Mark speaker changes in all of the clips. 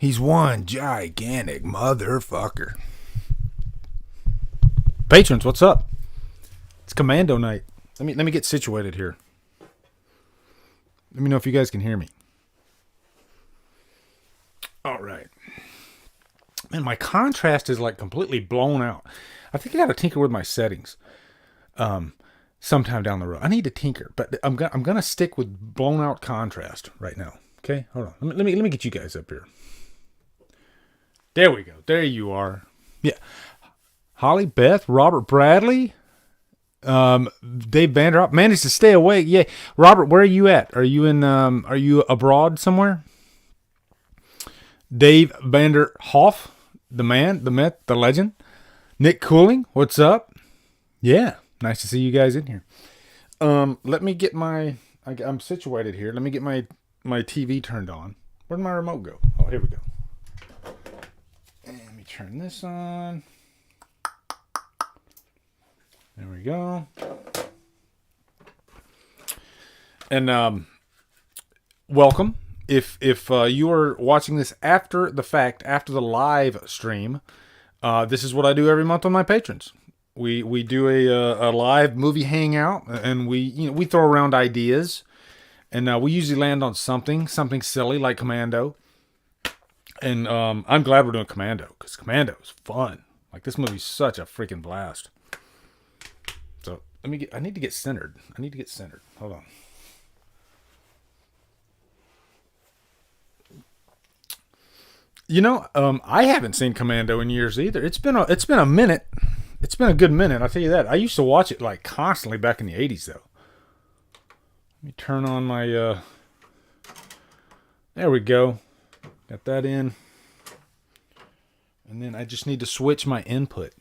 Speaker 1: He's one gigantic motherfucker. Patrons, what's up? It's Commando night. Let me get situated here. Let me know if you guys can hear me. All right. Man, my contrast is like completely blown out. I think I got to tinker with my settings. Sometime down the road, I need to tinker, but I'm gonna stick with blown out contrast right now. Okay, hold on. Let me get you guys up here. There we go. There you are. Yeah. Holly, Beth, Robert Bradley, Dave Vanderhoff managed to stay awake. Yeah, Robert, where are you at? Are you in? Are you abroad somewhere? Dave Vanderhoff, the man, the myth, the legend. Nick Cooling, what's up? Yeah, nice to see you guys in here. Let me get I'm situated here. Let me get my TV turned on. Where'd my remote go? Oh, here we go. And let me turn this on. There we go. And welcome. If you are watching this after the fact, after the live stream, this is what I do every month on my patrons. We do a live movie hangout, and we throw around ideas, and we usually land on something silly like Commando. And I'm glad we're doing Commando, because Commando is fun. Like, this movie's such a freaking blast. So I need to get centered. Hold on. You know, I haven't seen Commando in years either. It's been a minute. It's been a good minute, I'll tell you that. I used to watch it like constantly back in the 80s though. Let me turn on my there we go. Got that in. And then I just need to switch my input.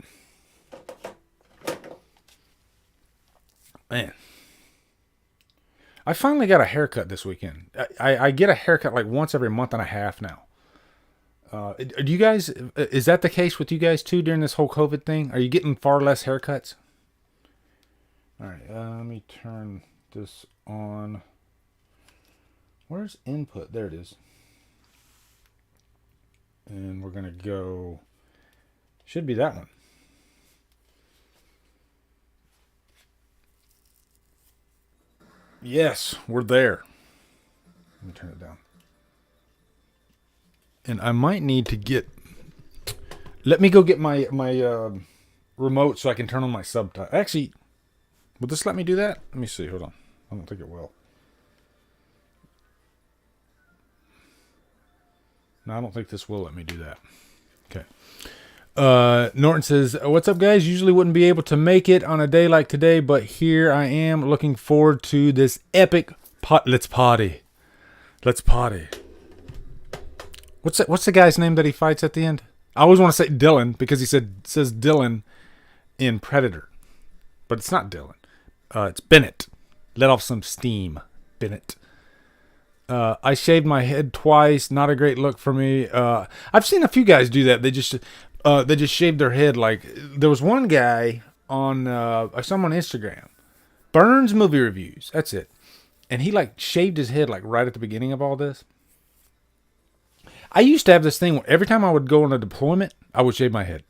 Speaker 1: Man. I finally got a haircut this weekend. I get a haircut like once every month and a half now. Do you guys, is that the case with you guys too during this whole COVID thing? Are you getting far less haircuts? All right, let me turn this on. Where's input? There it is. And we're going to go, should be that one. Yes, we're there. Let me turn it down. And I might need to let me go get my remote so I can turn on my subtitle. Actually, will this let me do that? Let me see. Hold on. I don't think it will. No, I don't think this will let me do that. Okay. Norton says, what's up, guys? Usually wouldn't be able to make it on a day like today, but here I am looking forward to this epic Let's party. Let's party. What's the guy's name that he fights at the end? I always want to say Dylan because says Dylan in Predator, but it's not Dylan. It's Bennett. Let off some steam, Bennett. I shaved my head twice. Not a great look for me. I've seen a few guys do that. They just shaved their head. Like, there was one guy on I saw him on Instagram, Burns Movie Reviews. That's it, and he like shaved his head like right at the beginning of all this. I used to have this thing where every time I would go on a deployment, I would shave my head.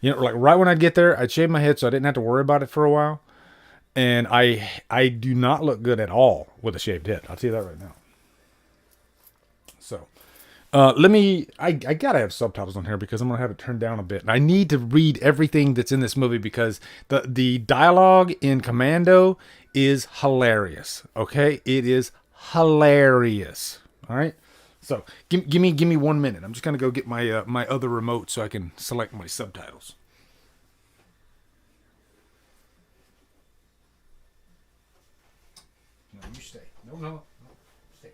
Speaker 1: You know, like right when I'd get there, I'd shave my head so I didn't have to worry about it for a while. And I do not look good at all with a shaved head. I'll tell you that right now. So, I gotta have subtitles on here because I'm gonna have it turned down a bit. And I need to read everything that's in this movie because the dialogue in Commando is hilarious. Okay? It is hilarious. All right? So give me 1 minute. I'm just gonna go get my my other remote so I can select my subtitles. No, you stay. No, stay.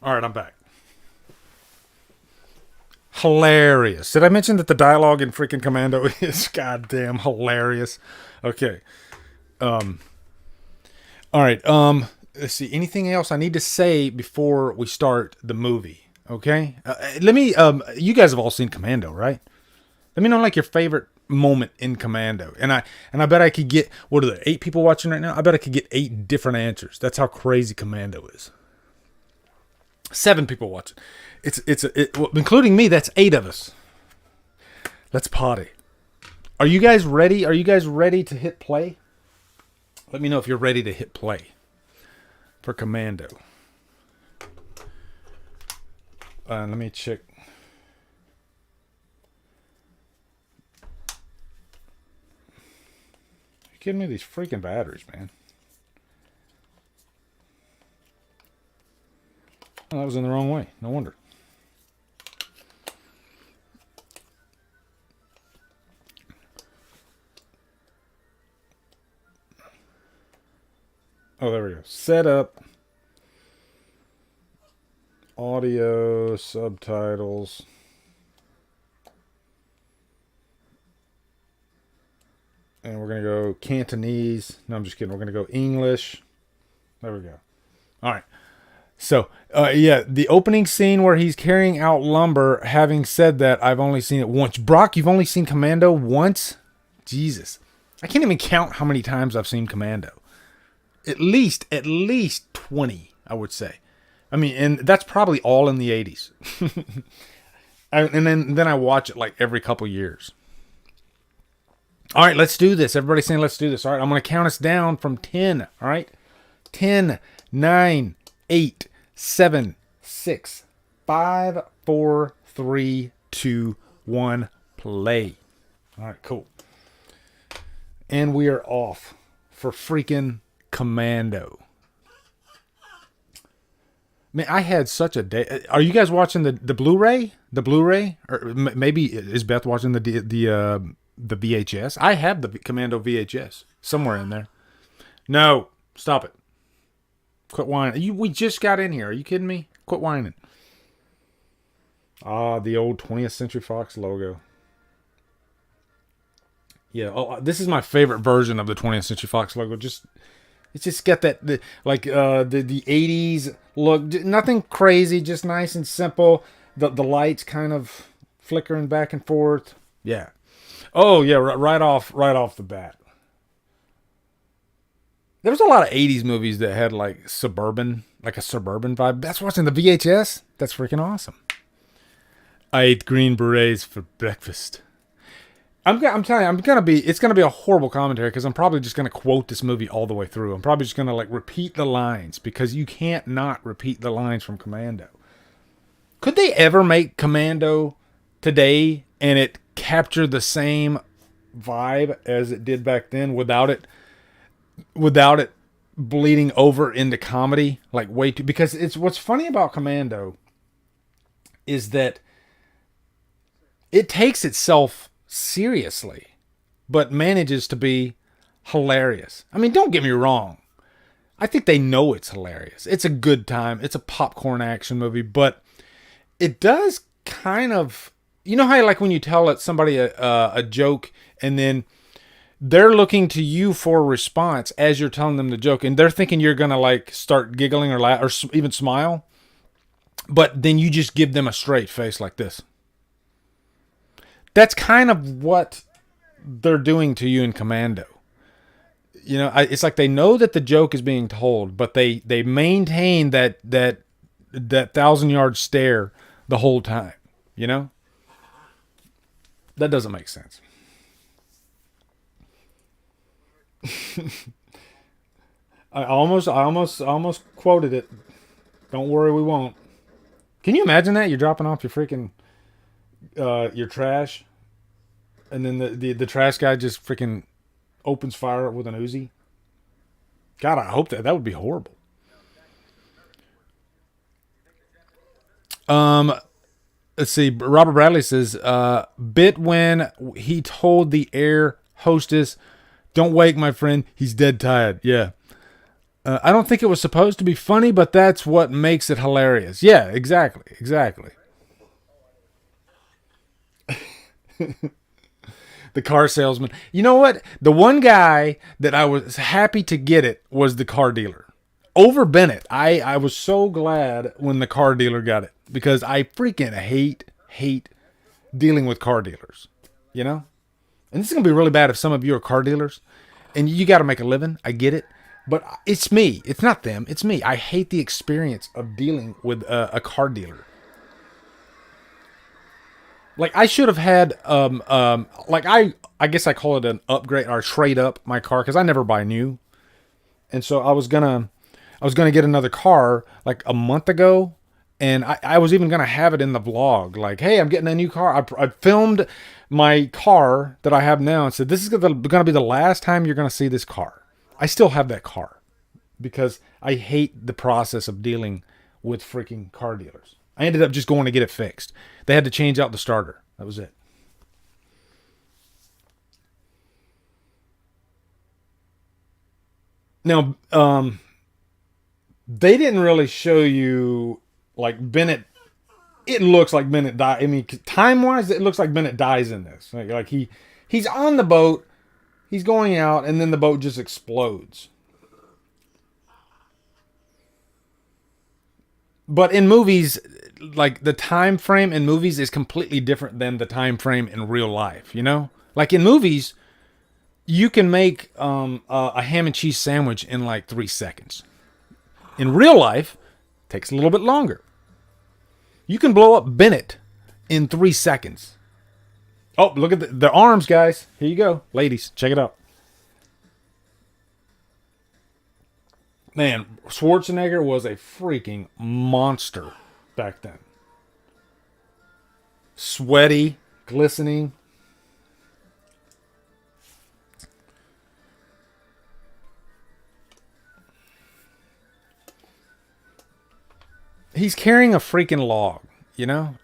Speaker 1: All right, I'm back. Hilarious. Did I mention that the dialogue in freaking Commando is goddamn hilarious? Okay. All right. Let's see. Anything else I need to say before we start the movie? Okay. Let me. You guys have all seen Commando, right? Let me know like your favorite moment in Commando, and I bet I could get, what are there, 8 people watching right now? I bet I could get 8 different answers. That's how crazy Commando is. 7 people watching. Well, including me. That's 8 of us. Let's party. Are you guys ready? Are you guys ready to hit play? Let me know if you're ready to hit play for Commando. Let me check. You kidding me? These freaking batteries, man. Oh, that was in the wrong way. No wonder. Oh, there we go. Setup. Audio, subtitles. And we're going to go Cantonese. No, I'm just kidding. We're going to go English. There we go. All right. So, yeah, the opening scene where he's carrying out lumber. Having said that, I've only seen it once. Brock, you've only seen Commando once? Jesus. I can't even count how many times I've seen Commando. At least 20, I would say. I mean, and that's probably all in the 80s. And then I watch it like every couple years. All right, let's do this. Everybody's saying let's do this. All right, I'm going to count us down from 10. All right? 10, 9, 8, 7, 6, 5, 4, 3, 2, 1, play. All right, cool. And we are off for freaking Commando. Man, I had such a day. Are you guys watching the Blu-ray? The Blu-ray? Or maybe is Beth watching the VHS? I have the Commando VHS somewhere in there. No, stop it. Quit whining. We just got in here. Are you kidding me? Quit whining. Ah, the old 20th Century Fox logo. Yeah, this is my favorite version of the 20th Century Fox logo. It's just got that the 80s look. Nothing crazy, just nice and simple. The lights kind of flickering back and forth. Yeah. Oh yeah, right off the bat. There was a lot of 80s movies that had like a suburban vibe. That's watching the VHS. That's freaking awesome. I ate green berets for breakfast. I'm telling you, it's gonna be a horrible commentary because I'm probably just gonna quote this movie all the way through. I'm probably just gonna like repeat the lines because you can't not repeat the lines from Commando. Could they ever make Commando today and it capture the same vibe as it did back then without it bleeding over into comedy? Like way too, because it's what's funny about Commando is that it takes itself seriously, but manages to be hilarious. I mean, don't get me wrong. I think they know it's hilarious. It's a good time. It's a popcorn action movie, but it does kind of, you know how like when you tell somebody a joke and then they're looking to you for a response as you're telling them the joke and they're thinking you're going to like start giggling or laugh or even smile, but then you just give them a straight face like this. That's kind of what they're doing to you in Commando. You know, it's like they know that the joke is being told, but they maintain that 1,000-yard stare the whole time. You know, that doesn't make sense. I almost quoted it. Don't worry, we won't. Can you imagine that? You're dropping off your freaking your trash, and then the trash guy just freaking opens fire with an Uzi. God, I hope that would be horrible. Let's see. Robert Bradley says, bit when he told the air hostess, "Don't wake my friend. He's dead tired." Yeah. I don't think it was supposed to be funny, but that's what makes it hilarious. Yeah, exactly. Exactly. The car salesman. You know what? The one guy that I was happy to get it was the car dealer. Over Bennett. I was so glad when the car dealer got it because I freaking hate dealing with car dealers. You know? And this is going to be really bad if some of you are car dealers and you got to make a living. I get it. But it's me. It's not them. It's me. I hate the experience of dealing with a car dealer. Like I should have had, like I guess I call it an upgrade or trade up my car because I never buy new, and so I was gonna get another car like a month ago, and I was even gonna have it in the vlog, like, hey, I'm getting a new car. I filmed my car that I have now and said this is gonna be the last time you're gonna see this car. I still have that car because I hate the process of dealing with freaking car dealers. I ended up just going to get it fixed. They had to change out the starter. That was it. Now, they didn't really show you like Bennett. It looks like Bennett died. I mean, time wise, it looks like Bennett dies in this. Like he's on the boat, he's going out, and then the boat just explodes. But in movies, like the time frame in movies is completely different than the time frame in real life. You know, like in movies, you can make a ham and cheese sandwich in like 3 seconds. In real life, it takes a little bit longer. You can blow up Bennett in 3 seconds. Oh, look at the arms, guys. Here you go, ladies. Check it out. Man, Schwarzenegger was a freaking monster back then. Sweaty, glistening. He's carrying a freaking log, you know?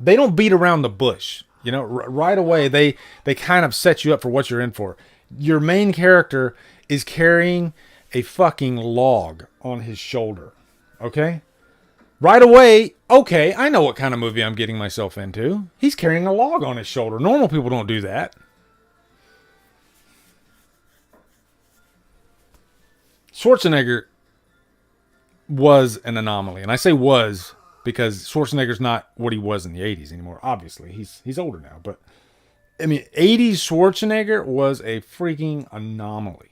Speaker 1: They don't beat around the bush. You know, right away they kind of set you up for what you're in for. Your main character is carrying a fucking log on his shoulder. Okay? Right away, okay, I know what kind of movie I'm getting myself into. He's carrying a log on his shoulder. Normal people don't do that. Schwarzenegger was an anomaly. And I say was because Schwarzenegger's not what he was in the 80s anymore. Obviously, he's older now. But, I mean, 80s Schwarzenegger was a freaking anomaly.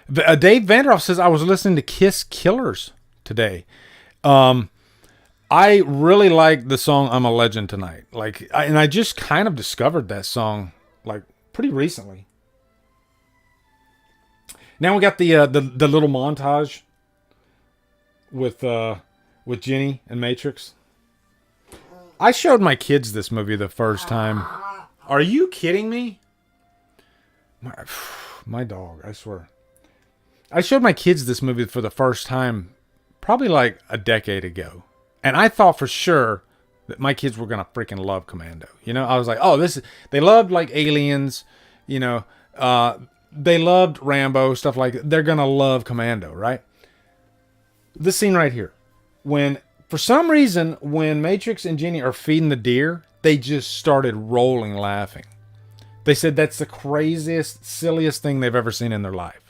Speaker 1: Dave Vanderoff says, I was listening to Kiss Killers today. I really like the song I'm a Legend tonight. And I just kind of discovered that song like pretty recently. Now we got the little montage with Jenny and Matrix. I showed my kids this movie the first time. Are you kidding me? My dog, I swear. I showed my kids this movie for the first time probably like a decade ago. And I thought for sure that my kids were going to freaking love Commando. You know, I was like, oh, they loved like Aliens, you know, they loved Rambo, stuff like that. They're going to love Commando, right? This scene right here. For some reason, when Matrix and Jenny are feeding the deer, they just started rolling laughing. They said that's the craziest, silliest thing they've ever seen in their life.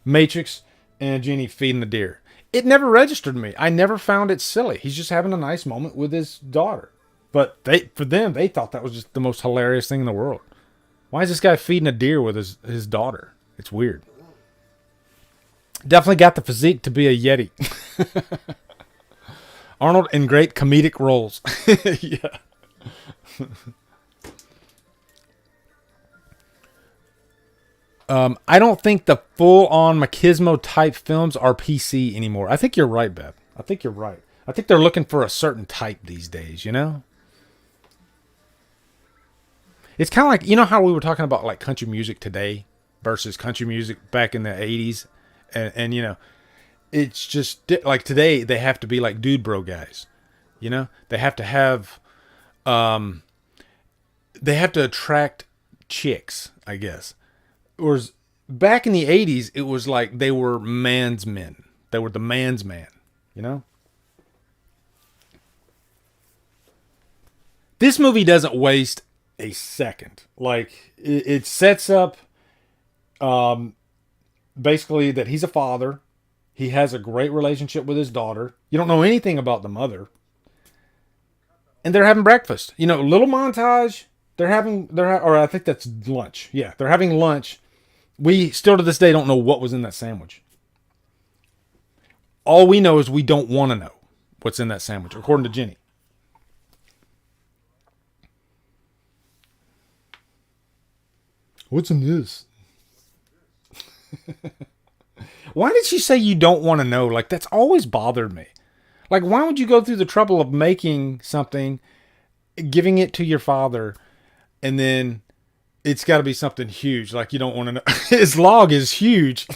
Speaker 1: Matrix and Jenny feeding the deer. It never registered to me. I never found it silly. He's just having a nice moment with his daughter. But for them, they thought that was just the most hilarious thing in the world. Why is this guy feeding a deer with his daughter? It's weird. Definitely got the physique to be a Yeti. Arnold in great comedic roles. Yeah. I don't think the full-on machismo type films are PC anymore. I think you're right, Bev. I think you're right. I think they're looking for a certain type these days, you know? It's kind of like, you know how we were talking about like country music today versus country music back in the 80s? And you know, it's just like today they have to be like dude bro guys. You know? They have to have, they have to attract chicks, I guess. Or back in the 80s, it was like they were man's men. They were the man's man, you know? This movie doesn't waste a second. Like, it sets up basically that he's a father. He has a great relationship with his daughter. You don't know anything about the mother. And they're having breakfast. You know, little montage. Or I think that's lunch. Yeah, they're having lunch. We still to this day don't know what was in that sandwich. All we know is we don't want to know what's in that sandwich, according to Jenny. What's in this? Why did she say you don't want to know? Like, that's always bothered me. Like, why would you go through the trouble of making something, giving it to your father, and then it's got to be something huge? Like, you don't want to know. His log is huge.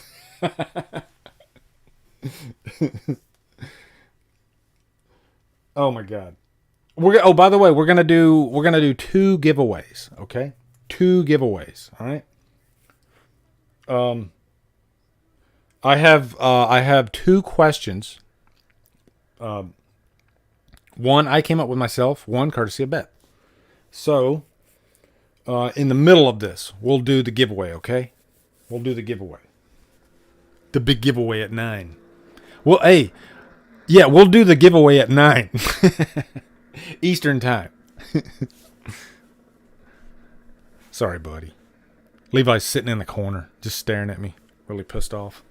Speaker 1: Oh my God. By the way, we're gonna do 2 giveaways. Okay, 2 giveaways. All right. I have 2 questions. One I came up with myself. One courtesy of Bet. So, in the middle of this, we'll do the giveaway. Okay, we'll do the giveaway. The big giveaway at 9. Well, hey, yeah, we'll do the giveaway at 9 Eastern time. Sorry, buddy. Levi's sitting in the corner, just staring at me, really pissed off.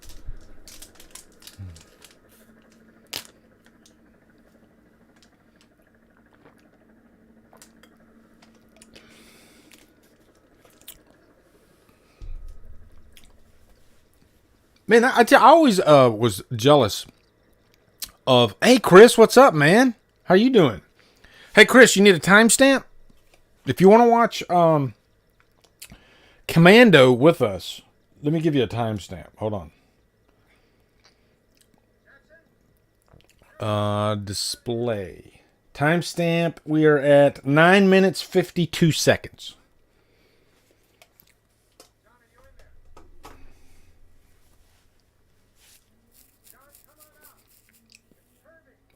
Speaker 1: Man, I always was jealous of. Hey, Chris, what's up, man? How you doing? Hey, Chris, you need a timestamp? If you want to watch Commando with us, let me give you a timestamp. Hold on. Display. Timestamp, we are at 9 minutes, 52 seconds.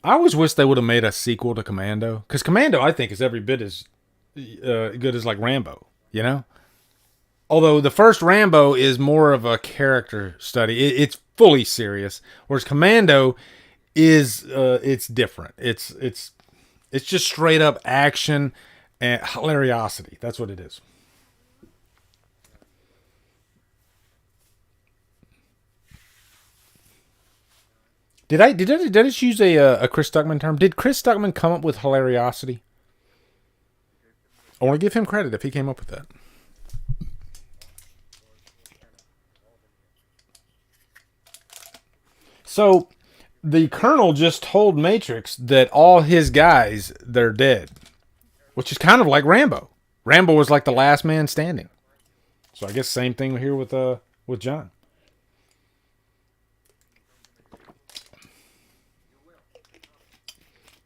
Speaker 1: I always wish they would have made a sequel to Commando. Because Commando, I think, is every bit as good as, like, Rambo, you know? Although the first Rambo is more of a character study. It's fully serious. Whereas Commando is, it's different. It's just straight up action and hilariosity. That's what it is. Did I just use a Chris Stuckman term? Did Chris Stuckman come up with hilariosity? I want to give him credit if he came up with that. So, the Colonel just told Matrix that all his guys, they're dead. Which is kind of like Rambo. Rambo was like the last man standing. So I guess same thing here with John.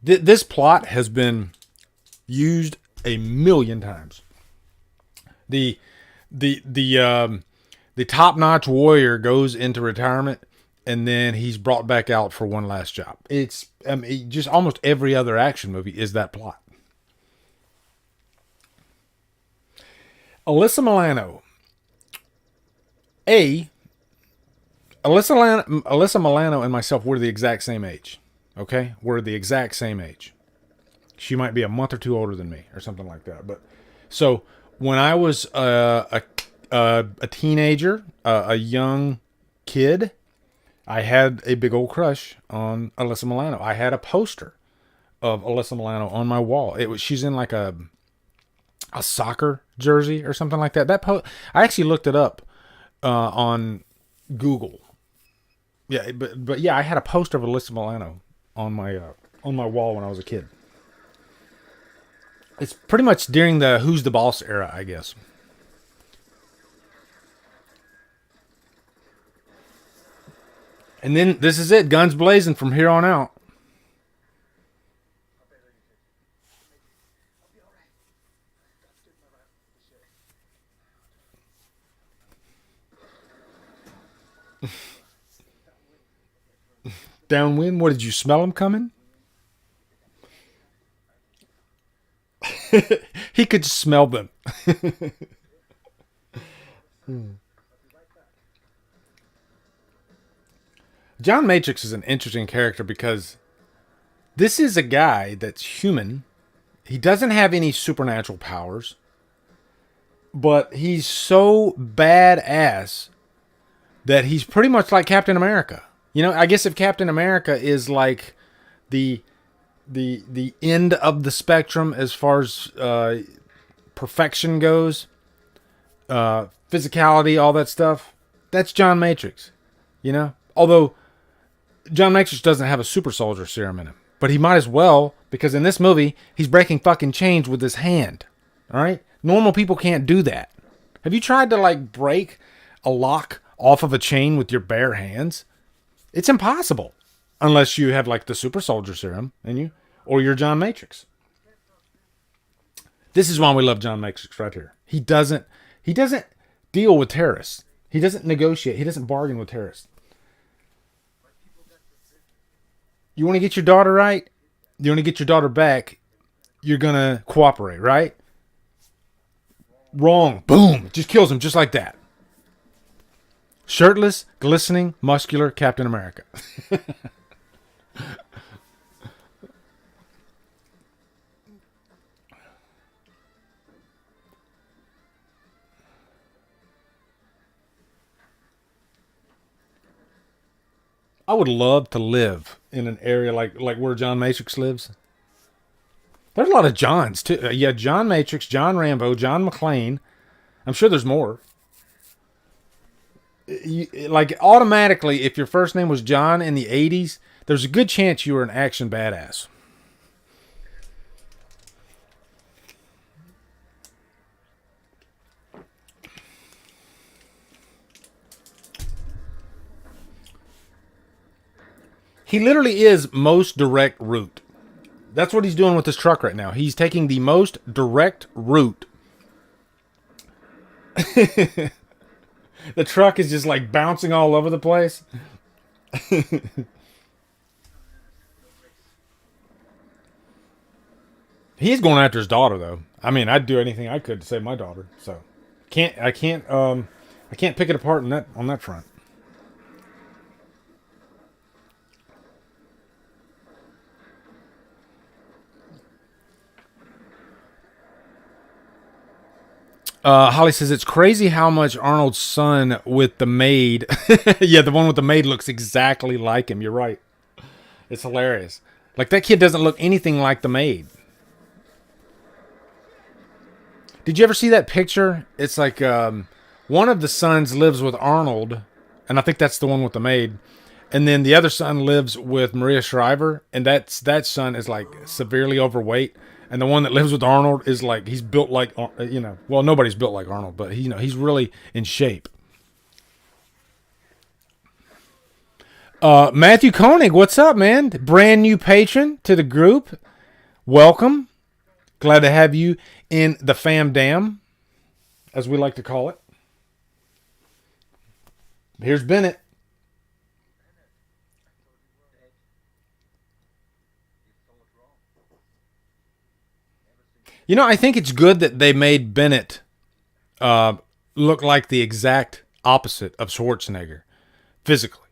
Speaker 1: This plot has been used a million times. The top-notch warrior goes into retirement, and then he's brought back out for one last job. It's just almost every other action movie is that plot. Alyssa Milano. Alyssa Milano and myself were the exact same age. Okay? We're the exact same age. She might be a month or 2 older than me or something like that. But so when I was a teenager, a young kid, I had a big old crush on Alyssa Milano. I had a poster of Alyssa Milano on my wall. She's in like a soccer jersey or something like that. I actually looked it up on Google. Yeah, but yeah, I had a poster of Alyssa Milano on my wall when I was a kid. It's pretty much during the Who's the Boss era, I guess. And then this is it, guns blazing from here on out. Downwind? What, did you smell him coming? He could smell them. John Matrix is an interesting character because this is a guy that's human. He doesn't have any supernatural powers, but he's so badass that he's pretty much like Captain America. You know, I guess if Captain America is like the end of the spectrum as far as perfection goes, physicality, all that stuff, that's John Matrix. You know, although John Matrix doesn't have a super soldier serum in him, but he might as well, because in this movie he's breaking fucking chains with his hand. All right, normal people can't do that. Have you tried to like break a lock off of a chain with your bare hands? It's impossible unless you have like the super soldier serum in you, or you're John Matrix. This is why we love John Matrix right here. He doesn't deal with terrorists. He doesn't negotiate. He doesn't bargain with terrorists. You want to get your daughter right? You want to get your daughter back? You're going to cooperate, right? Wrong. Boom. Just kills him just like that. Shirtless, glistening, muscular Captain America. I would love to live in an area like where John Matrix lives. There's a lot of Johns too. Yeah, John Matrix, John Rambo, John McClane. I'm sure there's more. Like automatically, if your first name was John in the 80s, there's a good chance you were an action badass. He literally is most direct route. That's what he's doing with this truck right now. He's taking the most direct route. The truck is just like bouncing all over the place. He's going after his daughter though. I mean, I'd do anything I could to save my daughter. So I can't pick it apart on that front. Holly says it's crazy how much Arnold's son with the maid, yeah, the one with the maid looks exactly like him. You're right. It's hilarious. Like that kid doesn't look anything like the maid. Did you ever see that picture? It's like one of the sons lives with Arnold, and I think that's the one with the maid. And then the other son lives with Maria Shriver, and that son is like severely overweight. And the one that lives with Arnold is like, he's built like, well, nobody's built like Arnold, but he's really in shape. Matthew Koenig, what's up, man? Brand new patron to the group. Welcome. Glad to have you in the fam dam, as we like to call it. Here's Bennett. You know, I think it's good that they made Bennett look like the exact opposite of Schwarzenegger, physically.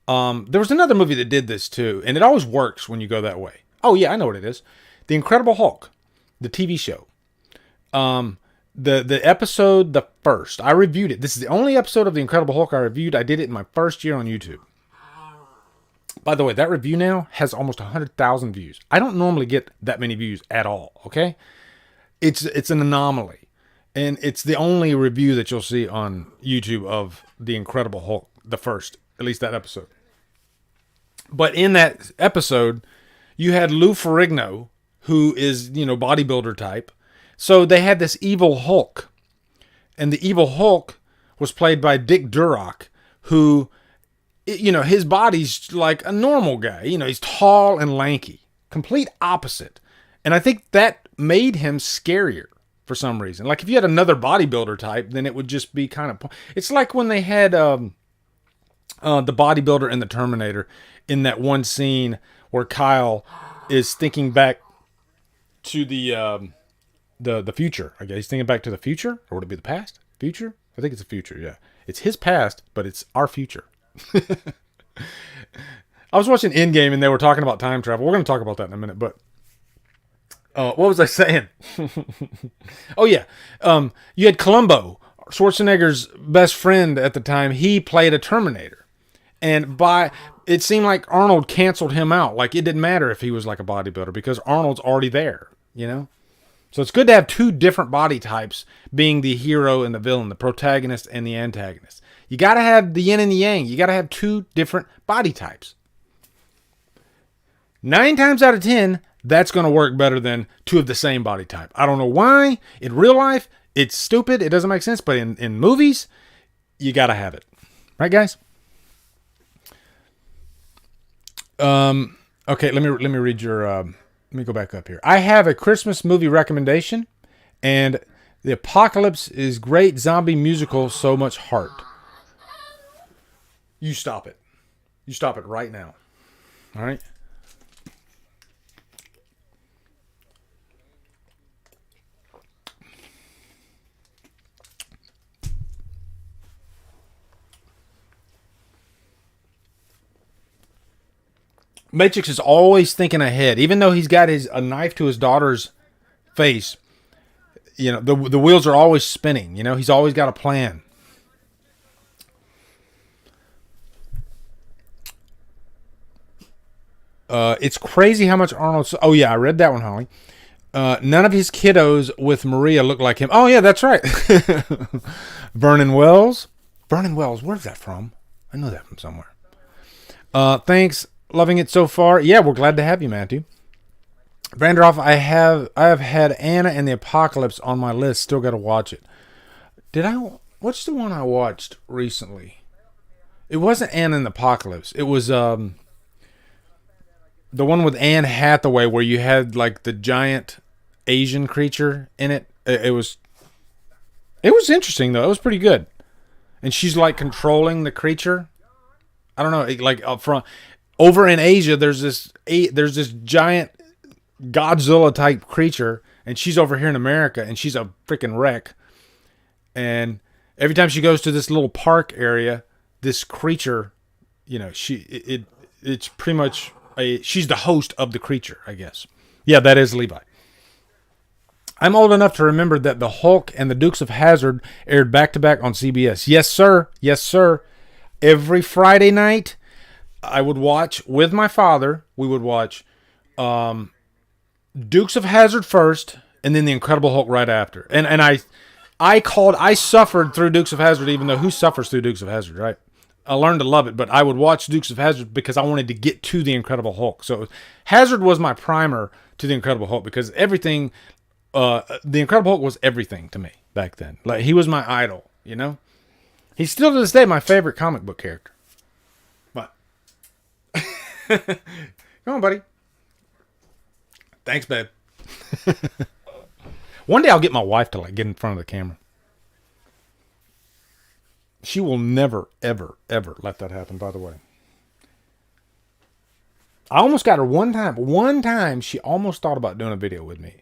Speaker 1: There was another movie that did this too, and it always works when you go that way. Oh yeah, I know what it is. The Incredible Hulk, the TV show. The episode, the first, I reviewed it. This is the only episode of The Incredible Hulk I reviewed. I did it in my first year on YouTube. By the way, that review now has almost 100,000 views. I don't normally get that many views at all, okay? It's an anomaly. And it's the only review that you'll see on YouTube of The Incredible Hulk, the first, at least that episode. But in that episode, you had Lou Ferrigno, who is, bodybuilder type. So they had this evil Hulk. And the evil Hulk was played by Dick Durock, who, his body's like a normal guy. He's tall and lanky. Complete opposite. And I think that made him scarier for some reason. Like if you had another bodybuilder type, then it would just be kind of... It's like when they had the bodybuilder and the Terminator in that one scene where Kyle is thinking back to the future. I guess he's thinking back to the future, or would it be the past? Future? I think it's the future. Yeah, it's his past, but it's our future. I was watching Endgame and they were talking about time travel. We're going to talk about that in a minute, but what was I saying? Oh yeah, you had Columbo, Schwarzenegger's best friend at the time. He played a Terminator, and it seemed like Arnold canceled him out. Like it didn't matter if he was like a bodybuilder because Arnold's already there, you know? So it's good to have two different body types being the hero and the villain, the protagonist and the antagonist. You got to have the yin and the yang. You got to have two different body types. 9 times out of 10, that's going to work better than two of the same body type. I don't know why. In real life, it's stupid. It doesn't make sense. But in movies, you got to have it. Right, guys? Okay, let me read your... let me go back up here. I have a Christmas movie recommendation. And The Apocalypse is great zombie musical, so much heart. You stop it. You stop it right now. All right? Matrix is always thinking ahead. Even though he's got a knife to his daughter's face, you know, the wheels are always spinning. You know, he's always got a plan. It's crazy how much Arnold... Oh, yeah, I read that one, Holly. None of his kiddos with Maria look like him. Oh, yeah, that's right. Vernon Wells. Vernon Wells, where's that from? I know that from somewhere. Thanks. Loving it so far. Yeah, we're glad to have you, Matthew. Vanderhoff, I have had Anna and the Apocalypse on my list. Still got to watch it. What's the one I watched recently? It wasn't Anna and the Apocalypse. It was the one with Anne Hathaway where you had like the giant Asian creature in it. It was interesting though. It was pretty good. And she's like controlling the creature. I don't know, like over in Asia, there's this giant Godzilla type creature, and she's over here in America, and she's a freaking wreck. And every time she goes to this little park area, this creature, you know, it's pretty much she's the host of the creature, I guess. Yeah, that is Levi. I'm old enough to remember that The Hulk and the Dukes of Hazzard aired back to back on CBS. Yes, sir. Yes, sir. Every Friday night, I would watch with my father. We would watch Dukes of Hazzard first, and then The Incredible Hulk right after. And I suffered through Dukes of Hazzard, even though who suffers through Dukes of Hazzard, right? I learned to love it, but I would watch Dukes of Hazzard because I wanted to get to The Incredible Hulk. So Hazzard was my primer to The Incredible Hulk because everything, The Incredible Hulk was everything to me back then. Like he was my idol, you know? He's still to this day my favorite comic book character. Come on, buddy. Thanks, babe. One day I'll get my wife to like get in front of the camera. She will never, ever, ever let that happen, by the way. I almost got her one time. One time she almost thought about doing a video with me.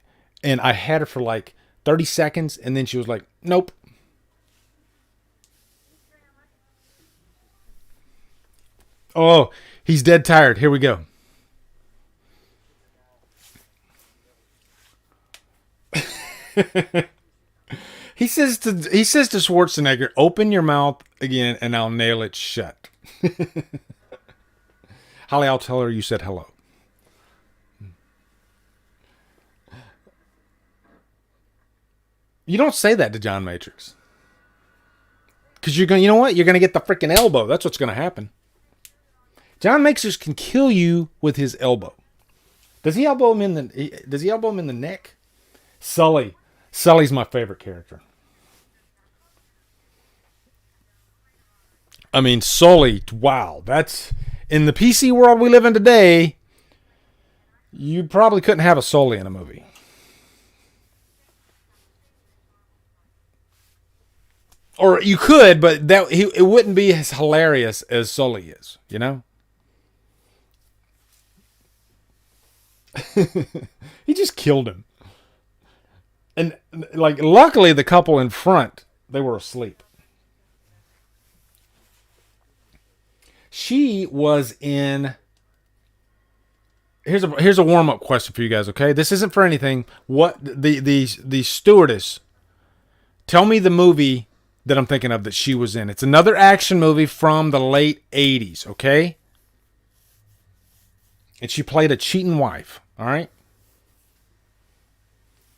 Speaker 1: And I had her for like 30 seconds. And then she was like, nope. Oh, he's dead tired. Here we go. He says to Schwarzenegger, open your mouth again and I'll nail it shut. Holly, I'll tell her you said hello. You don't say that to John Matrix. Because you know what? You're going to get the freaking elbow. That's what's going to happen. John Matrix can kill you with his elbow. Does he elbow him in the neck? Sully. Sully's my favorite character. I mean, Sully, wow. That's in the PC world we live in today, you probably couldn't have a Sully in a movie. Or you could, but it wouldn't be as hilarious as Sully is, you know? He just killed him. And, like, luckily the couple in front, they were asleep. She was in... Here's a warm-up question for you guys, okay? This isn't for anything. What the stewardess... Tell me the movie that I'm thinking of that she was in. It's another action movie from the late 80s, okay? And she played a cheating wife, all right?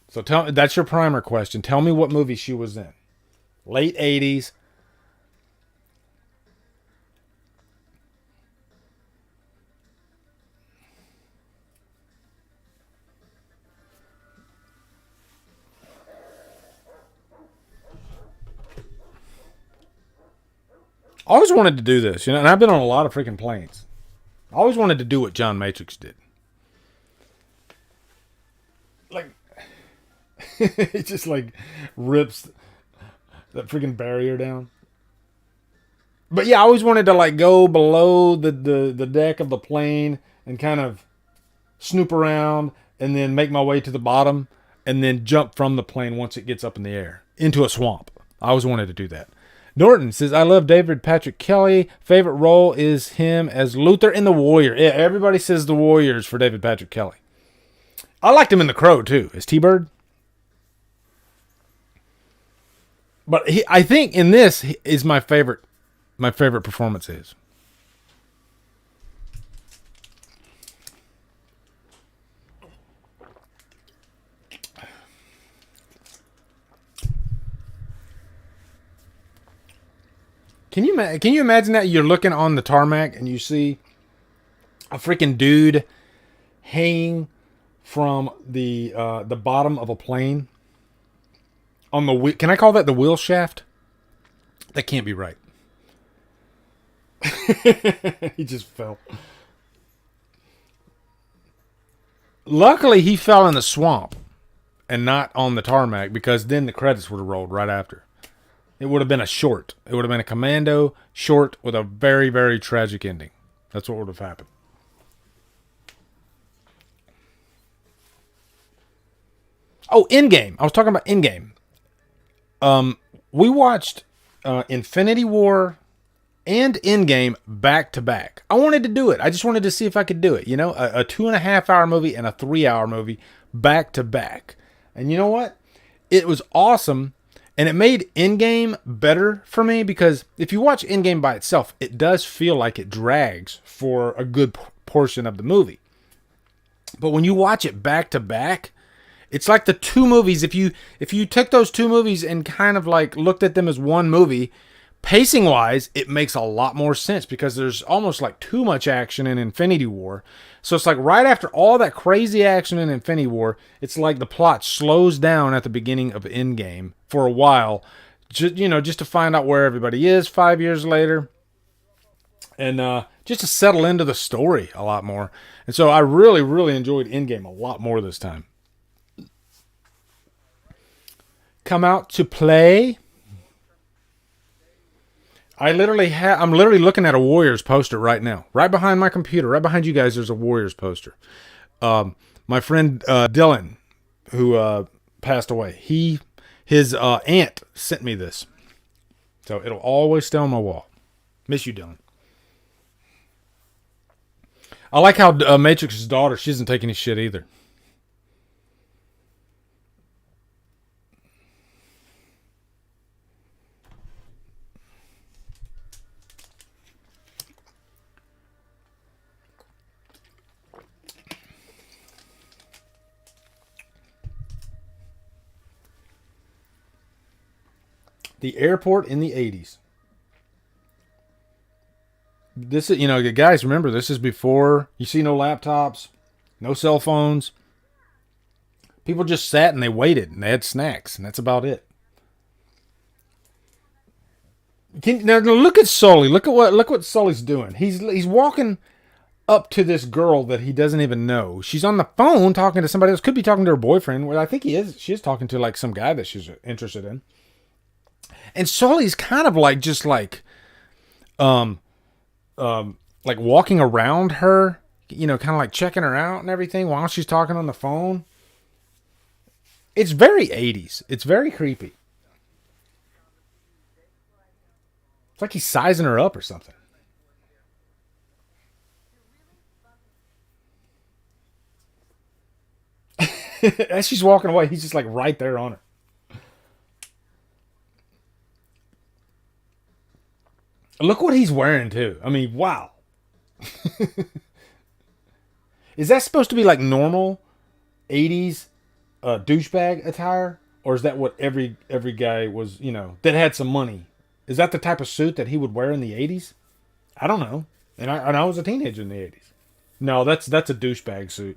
Speaker 1: So that's your primer question. Tell me what movie she was in. Late 80s. I always wanted to do this, you know, and I've been on a lot of freaking planes. I always wanted to do what John Matrix did. Like, it just like rips that freaking barrier down. But yeah, I always wanted to like go below the deck of the plane and kind of snoop around and then make my way to the bottom and then jump from the plane once it gets up in the air into a swamp. I always wanted to do that. Norton says, I love David Patrick Kelly. Favorite role is him as Luther in The Warrior. Yeah, everybody says The Warriors for David Patrick Kelly. I liked him in The Crow, too, as T-Bird. But I think in this is my favorite performance is. Can you imagine that you're looking on the tarmac and you see a freaking dude hanging from the bottom of a plane on the wheel? Can I call that the wheel shaft? That can't be right. He just fell. Luckily, he fell in the swamp and not on the tarmac, because then the credits would have rolled right after. It would have been a short. It would have been a Commando short with a very, very tragic ending. That's what would have happened. Oh, Endgame. I was talking about Endgame. We watched Infinity War and Endgame back to back. I wanted to do it. I just wanted to see if I could do it. You know, a 2.5 hour movie and a 3 hour movie back to back. And you know what? It was awesome. And it made Endgame better for me, because if you watch Endgame by itself, it does feel like it drags for a good portion of the movie. But when you watch it back to back, it's like the two movies. If you took those two movies and kind of like looked at them as one movie, pacing wise, it makes a lot more sense, because there's almost like too much action in Infinity War. So it's like right after all that crazy action in Infinity War, it's like the plot slows down at the beginning of Endgame for a while, just to find out where everybody is 5 years later, and just to settle into the story a lot more. And so I really, really enjoyed Endgame a lot more this time. Come out to play. I'm literally looking at a Warriors poster right now. Right behind my computer, right behind you guys, there's a Warriors poster. My friend Dylan, who passed away, his aunt sent me this. So it'll always stay on my wall. Miss you, Dylan. I like how Matrix's daughter, she doesn't take any shit either. The airport in the 80s. This is, guys, remember, this is before you see no laptops, no cell phones. People just sat and they waited and they had snacks, and that's about it. Now look at Sully. Look what Sully's doing. He's walking up to this girl that he doesn't even know. She's on the phone talking to somebody else. Could be talking to her boyfriend. Well, I think he is. She is talking to like some guy that she's interested in. And Sully's kind of like just um like walking around her, kind of like checking her out and everything while she's talking on the phone. It's very 80s. It's very creepy. It's like he's sizing her up or something. As she's walking away, he's just like right there on her. Look what he's wearing too. I mean, wow. Is that supposed to be like normal 80s douchebag attire, or is that what every guy was, that had some money? Is that the type of suit that he would wear in the 80s? I don't know. And I was a teenager in the 80s. No, that's a douchebag suit.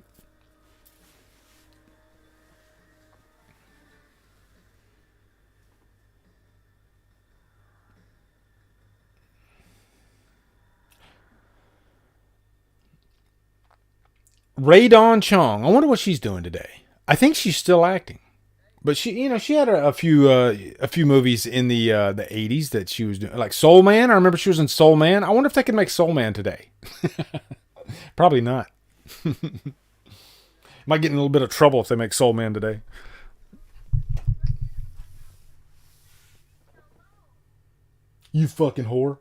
Speaker 1: Ray Dawn Chong. I wonder what she's doing today. I think she's still acting. But she had a few movies in the 80s that she was doing, like Soul Man. I remember she was in Soul Man. I wonder if they can make Soul Man today. Probably not. Might get in a little bit of trouble if they make Soul Man today. You fucking whore.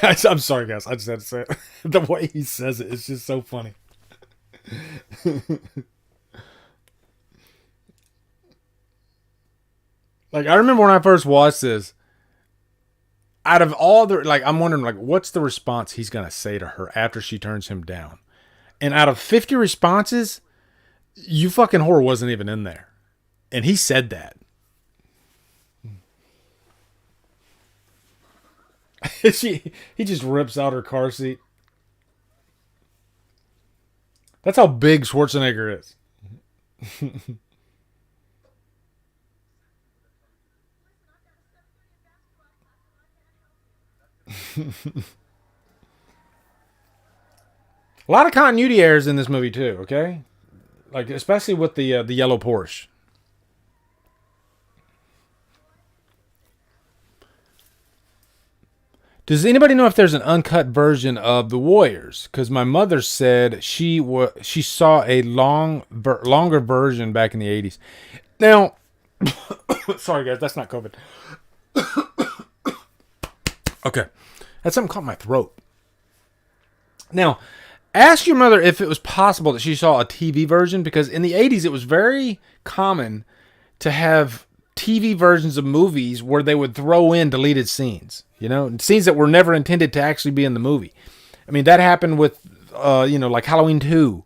Speaker 1: I'm sorry, guys. I just had to say it. The way he says it is just so funny. Like, I remember when I first watched this, out of all the, like, I'm wondering, like, what's the response he's going to say to her after she turns him down? And out of 50 responses, you fucking whore wasn't even in there. And he said that. He just rips out her car seat. That's how big Schwarzenegger is. A lot of continuity errors in this movie too. Okay, like especially with the yellow Porsche. Does anybody know if there's an uncut version of The Warriors? Because my mother said she saw a longer version back in the 80s. Now, sorry guys, that's not COVID. Okay, that's something caught in my throat. Now, ask your mother if it was possible that she saw a TV version, because in the 80s it was very common to have TV versions of movies where they would throw in deleted scenes, scenes that were never intended to actually be in the movie. I mean, that happened with, like Halloween 2,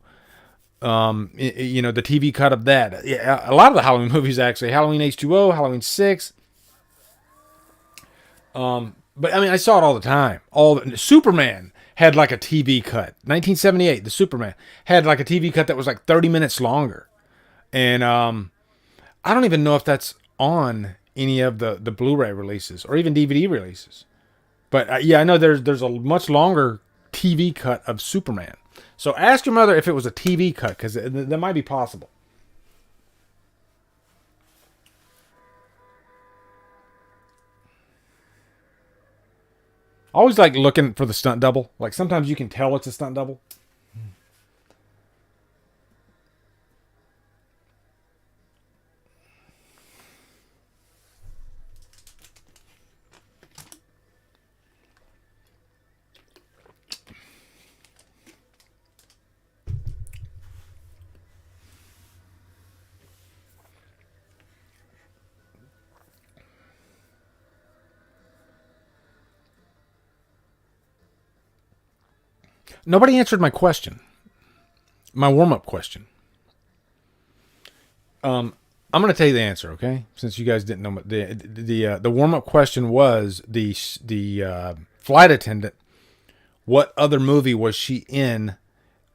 Speaker 1: the TV cut of that. Yeah, a lot of the Halloween movies, actually. Halloween H2O, Halloween 6. But I mean, I saw it all the time. Superman had like a TV cut. 1978, the Superman had like a TV cut that was like 30 minutes longer. And I don't even know if that's on any of the Blu-ray releases or even DVD releases. But yeah, I know there's a much longer TV cut of Superman. So ask your mother if it was a TV cut, because that might be possible. I always like looking for the stunt double. Like sometimes you can tell it's a stunt double. Nobody answered my question. My warm-up question. I'm going to tell you the answer, okay? Since you guys didn't know, the warm-up question was the flight attendant. What other movie was she in?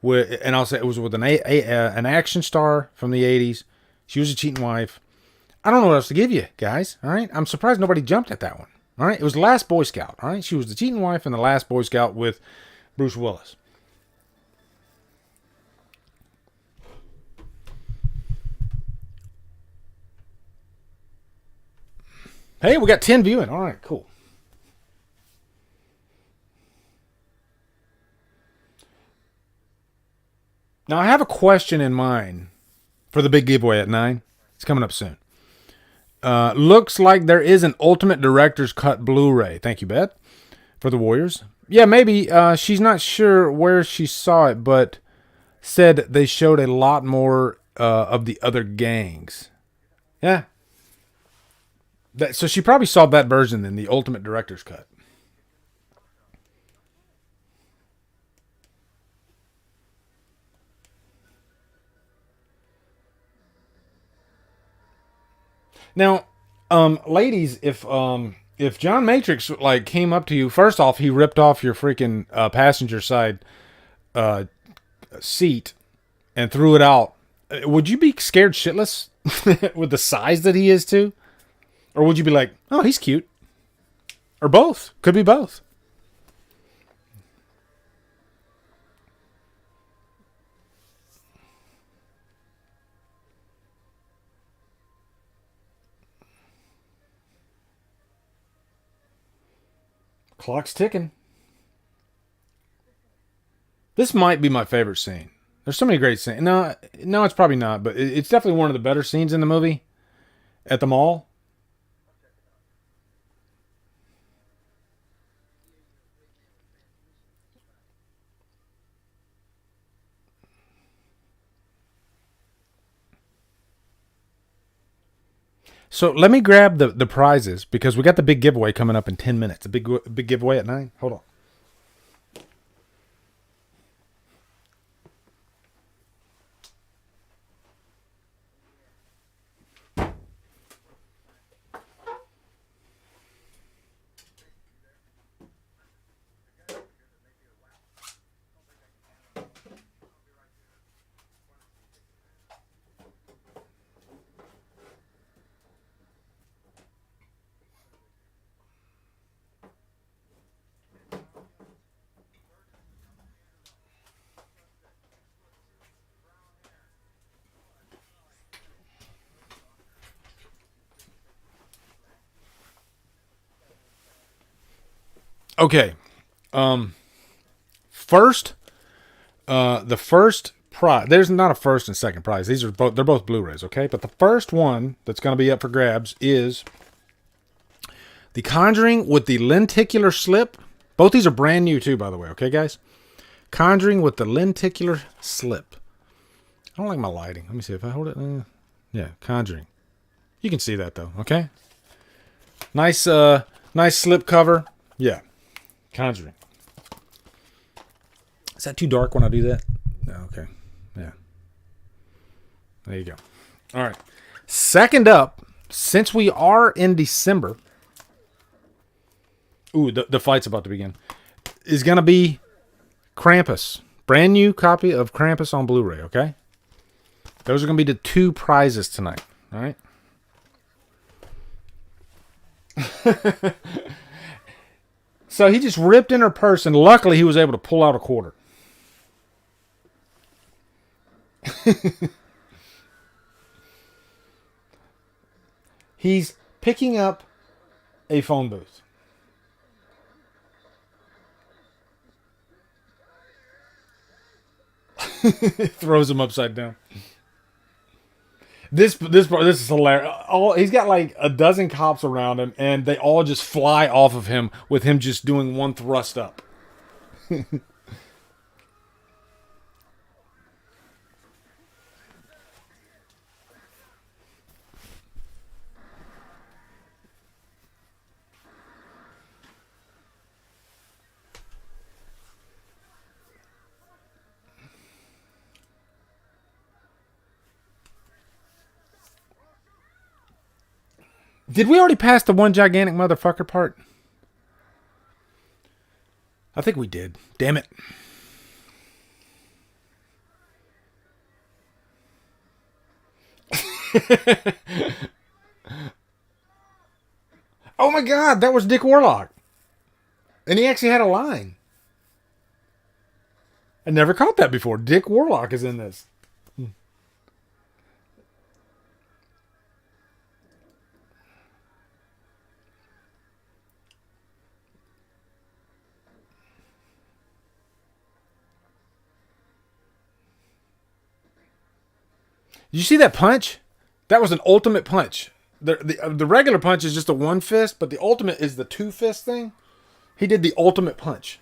Speaker 1: And I'll say it was with an action star from the 80s. She was a cheating wife. I don't know what else to give you, guys. All right, I'm surprised nobody jumped at that one. All right, it was The Last Boy Scout. All right, she was the cheating wife in The Last Boy Scout with Bruce Willis. Hey, we got 10 viewing. All right, cool. Now, I have a question in mind for the big giveaway at 9. It's coming up soon. Looks like there is an Ultimate Director's Cut Blu-ray. Thank you, Beth, for the Warriors. Yeah, maybe. She's not sure where she saw it, but said they showed a lot more of the other gangs. Yeah. So she probably saw that version then, the Ultimate Director's Cut. Now, ladies, if John Matrix like came up to you, first off, he ripped off your freaking passenger side seat and threw it out. Would you be scared shitless with the size that he is too, or would you be like, oh, he's cute, or both? Could be both. Clock's ticking. This might be my favorite scene. There's so many great scenes. No, it's probably not, but it's definitely one of the better scenes in the movie. At the mall. So let me grab the prizes because we got the big giveaway coming up in 10 minutes. A big giveaway at 9. Hold on. Okay. First, the first prize. There's not a first and second prize. They're both Blu-rays, okay? But the first one that's going to be up for grabs is The Conjuring with the Lenticular Slip. Both these are brand new too, by the way, okay, guys? Conjuring with the Lenticular Slip. I don't like my lighting. Let me see if I hold it. Yeah, Conjuring. You can see that though, okay? Nice slip cover. Yeah. Conjuring. Is that too dark when I do that? No, okay. Yeah. There you go. All right. Second up, since we are in December, the fight's about to begin, is going to be Krampus. Brand new copy of Krampus on Blu-ray, okay? Those are going to be the 2 prizes tonight, all right? So he just ripped in her purse, and luckily he was able to pull out a quarter. He's picking up a phone booth. Throws him upside down. This is hilarious. He's got like a dozen cops around him, and they all just fly off of him with him just doing one thrust up. Did we already pass the one gigantic motherfucker part? I think we did. Damn it. Oh my God, that was Dick Warlock. And he actually had a line. I never caught that before. Dick Warlock is in this. You see that punch? That was an ultimate punch. The regular punch is just a one fist, but the ultimate is the two fist thing. He did the ultimate punch.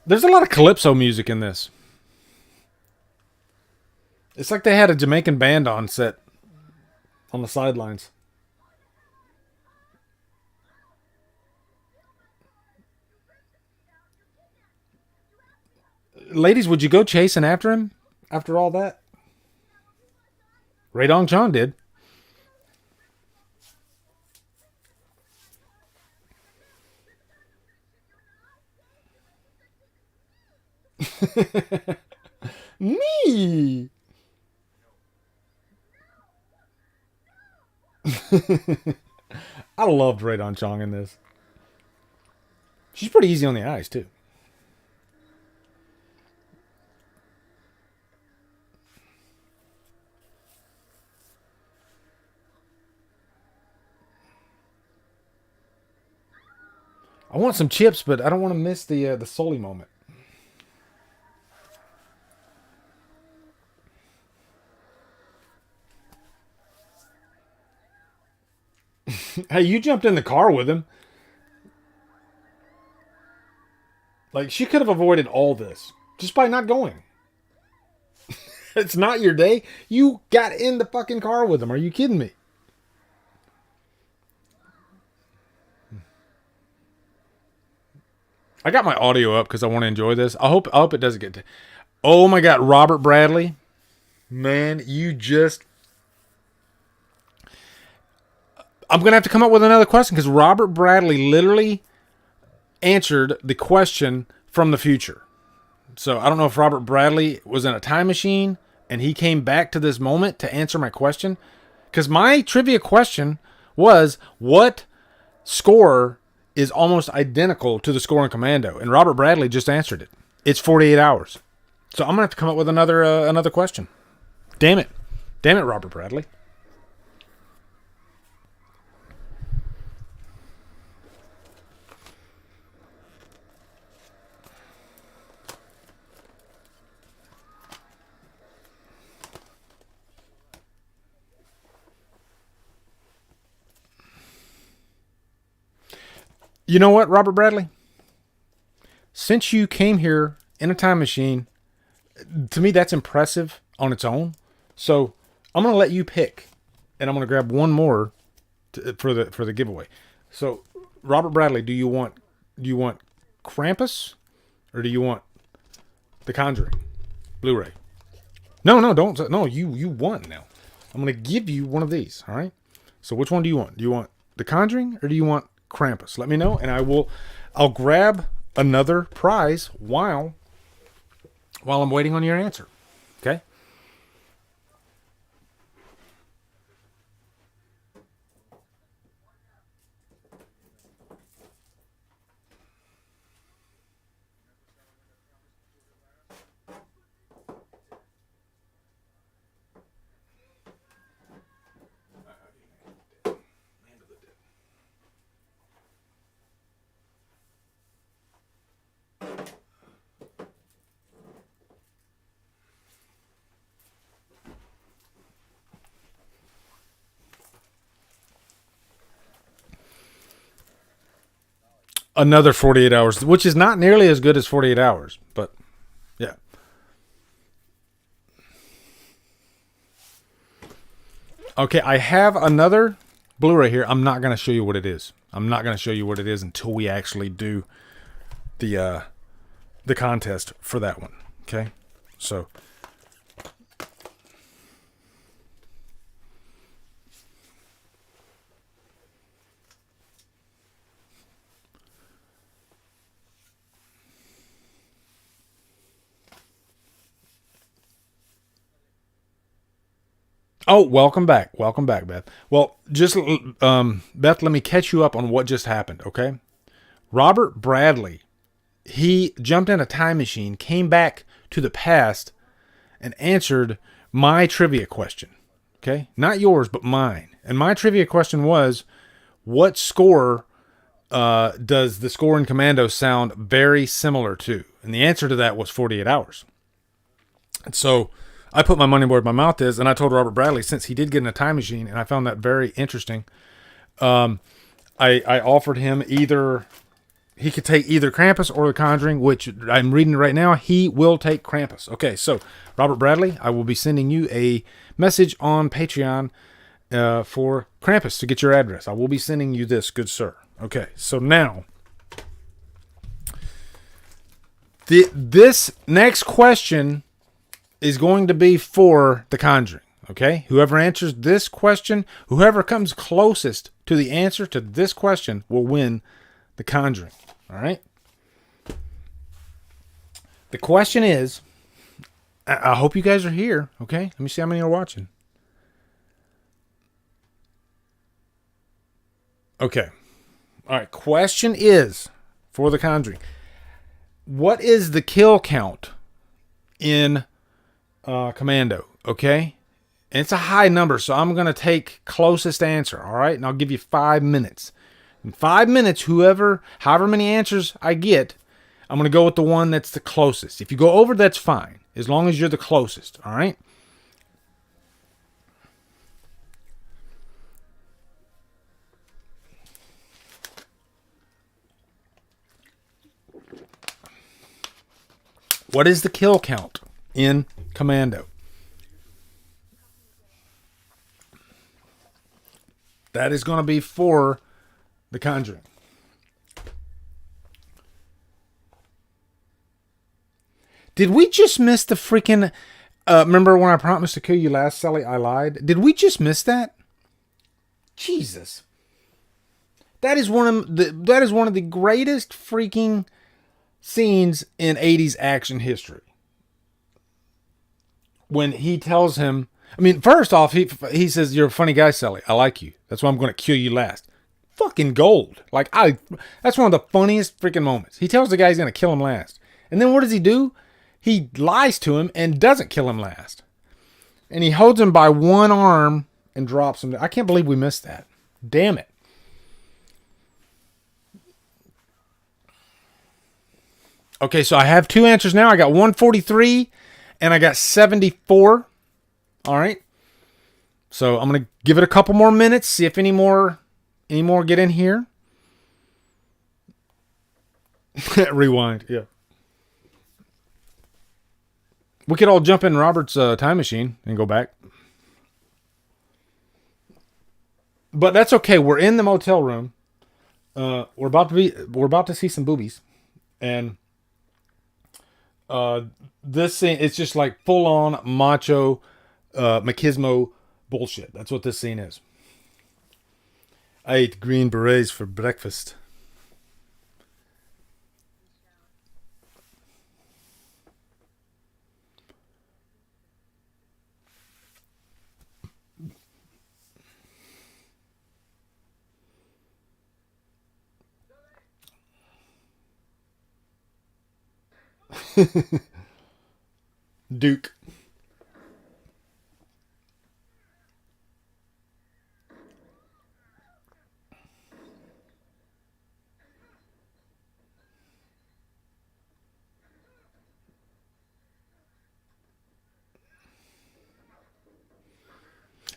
Speaker 1: There's a lot of calypso music in this. It's like they had a Jamaican band on set on the sidelines. Ladies, would you go chasing after him after all that? Ray Dong Chong did. Me. I loved Ray Dong Chong in this. She's pretty easy on the eyes, too. I want some chips, but I don't want to miss the Sully moment. Hey, you jumped in the car with him. Like, she could have avoided all this just by not going. It's not your day. You got in the fucking car with him. Are you kidding me? I got my audio up because I want to enjoy this. I hope it doesn't get to... Oh my God, Robert Bradley. Man, you just... I'm going to have to come up with another question because Robert Bradley literally answered the question from the future. So I don't know if Robert Bradley was in a time machine and he came back to this moment to answer my question. Because my trivia question was, what score is almost identical to the score in Commando? And Robert Bradley just answered it. It's 48 hours. So I'm going to have to come up with another question. Damn it. Damn it, Robert Bradley. You know what, Robert Bradley? Since you came here in a time machine, to me that's impressive on its own. So I'm going to let you pick, and I'm going to grab one more for the giveaway. So Robert Bradley, do you want Krampus or do you want The Conjuring Blu-ray? No, don't. No, you want now. I'm going to give you one of these. All right. So which one do you want? Do you want The Conjuring or do you want Krampus? Let me know, and I'll grab another prize while I'm waiting on your answer. Okay? Another 48 hours, which is not nearly as good as 48 hours, but yeah. Okay, I have another Blu-ray here. I'm not going to show you what it is. I'm not going to show you what it is until we actually do the contest for that one. Okay? So oh, welcome back. Welcome back, Beth. Well, just, Beth, let me catch you up on what just happened, okay? Robert Bradley he jumped in a time machine, came back to the past, and answered my trivia question. Okay? Not yours, but mine. And my trivia question was, what score does the score in Commando sound very similar to? And the answer to that was 48 Hours. And so I put my money where my mouth is, and I told Robert Bradley, since he did get in a time machine, and I found that very interesting, I offered him either... He could take either Krampus or The Conjuring, which I'm reading right now. He will take Krampus. Okay, so Robert Bradley, I will be sending you a message on Patreon for Krampus to get your address. I will be sending you this, good sir. Okay, so now, this next question is going to be for The Conjuring. Okay, whoever answers this question, whoever comes closest to the answer to this question will win The Conjuring. All right. The question is, I hope you guys are here. Okay. Let me see how many are watching. Okay. All right. Question is for The Conjuring. What is the kill count in Commando? Okay. And it's a high number, so I'm going to take closest answer. All right. And I'll give you 5 minutes. In 5 minutes, however many answers I get, I'm going to go with the one that's the closest. If you go over, that's fine, as long as you're the closest, all right? What is the kill count in Commando? That is going to be for The Conjuring. Did we just miss the freaking... remember when I promised to kill you last, Sully? I lied. Did we just miss that? Jesus. That is one of the greatest freaking scenes in 80s action history. When he tells him... I mean, first off, he says, "You're a funny guy, Sully. I like you. That's why I'm going to kill you last." Fucking gold. That's one of the funniest freaking moments. He tells the guy he's going to kill him last. And then what does he do? He lies to him and doesn't kill him last. And he holds him by one arm and drops him. I can't believe we missed that. Damn it. Okay, so I have two answers now. I got 143 and I got 74. All right. So I'm going to give it a couple more minutes, see if any more get in here. Rewind, yeah. We could all jump in Robert's time machine and go back. But that's okay. We're in the motel room. We're about to see some boobies. And this scene, it's just like full on macho machismo bullshit. That's what this scene is. I ate green berets for breakfast. Duke.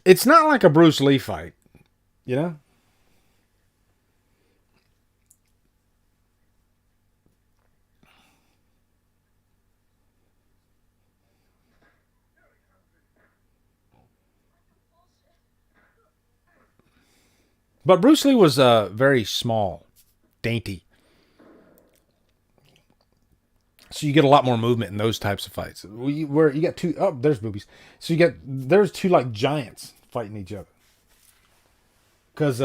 Speaker 1: It's not like a Bruce Lee fight, you know? But Bruce Lee was very small, dainty. So you get a lot more movement in those types of fights. Where you got two... Oh, there's boobies. So there's two like giants fighting each other. Because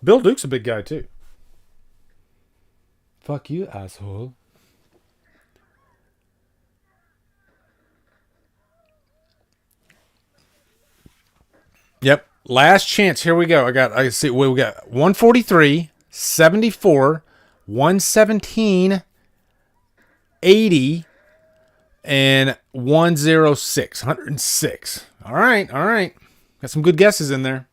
Speaker 1: Bill Duke's a big guy too. Fuck you, asshole. Yep. Last chance. Here we go. I see. We got 143, 74, 117, 180 and 106. 106. All right. All right. Got some good guesses in there.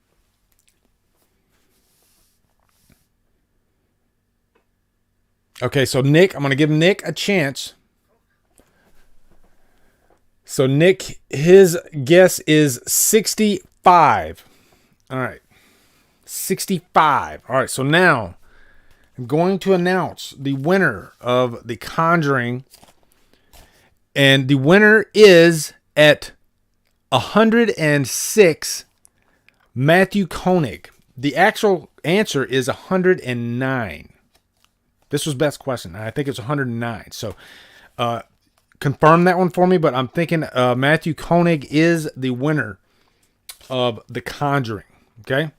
Speaker 1: Okay, so Nick, I'm going to give Nick a chance. So Nick, his guess is 65. All right. 65. All right, so now I'm going to announce the winner of The Conjuring. And the winner is at 106, Matthew Koenig. The actual answer is 109. This was best question. I think it's 109. So confirm that one for me, but I'm thinking Matthew Koenig is the winner of The Conjuring. Okay?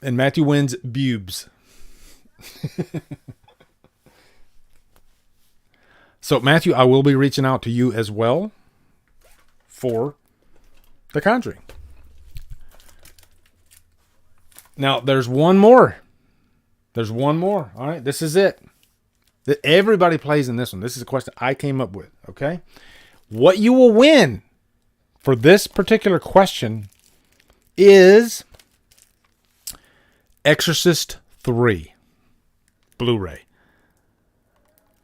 Speaker 1: And Matthew wins Bubes. So, Matthew, I will be reaching out to you as well for The Conjuring. Now, there's one more. There's one more. All right, this is it. Everybody plays in this one. This is a question I came up with, okay? What you will win for this particular question is Exorcist 3 Blu-ray.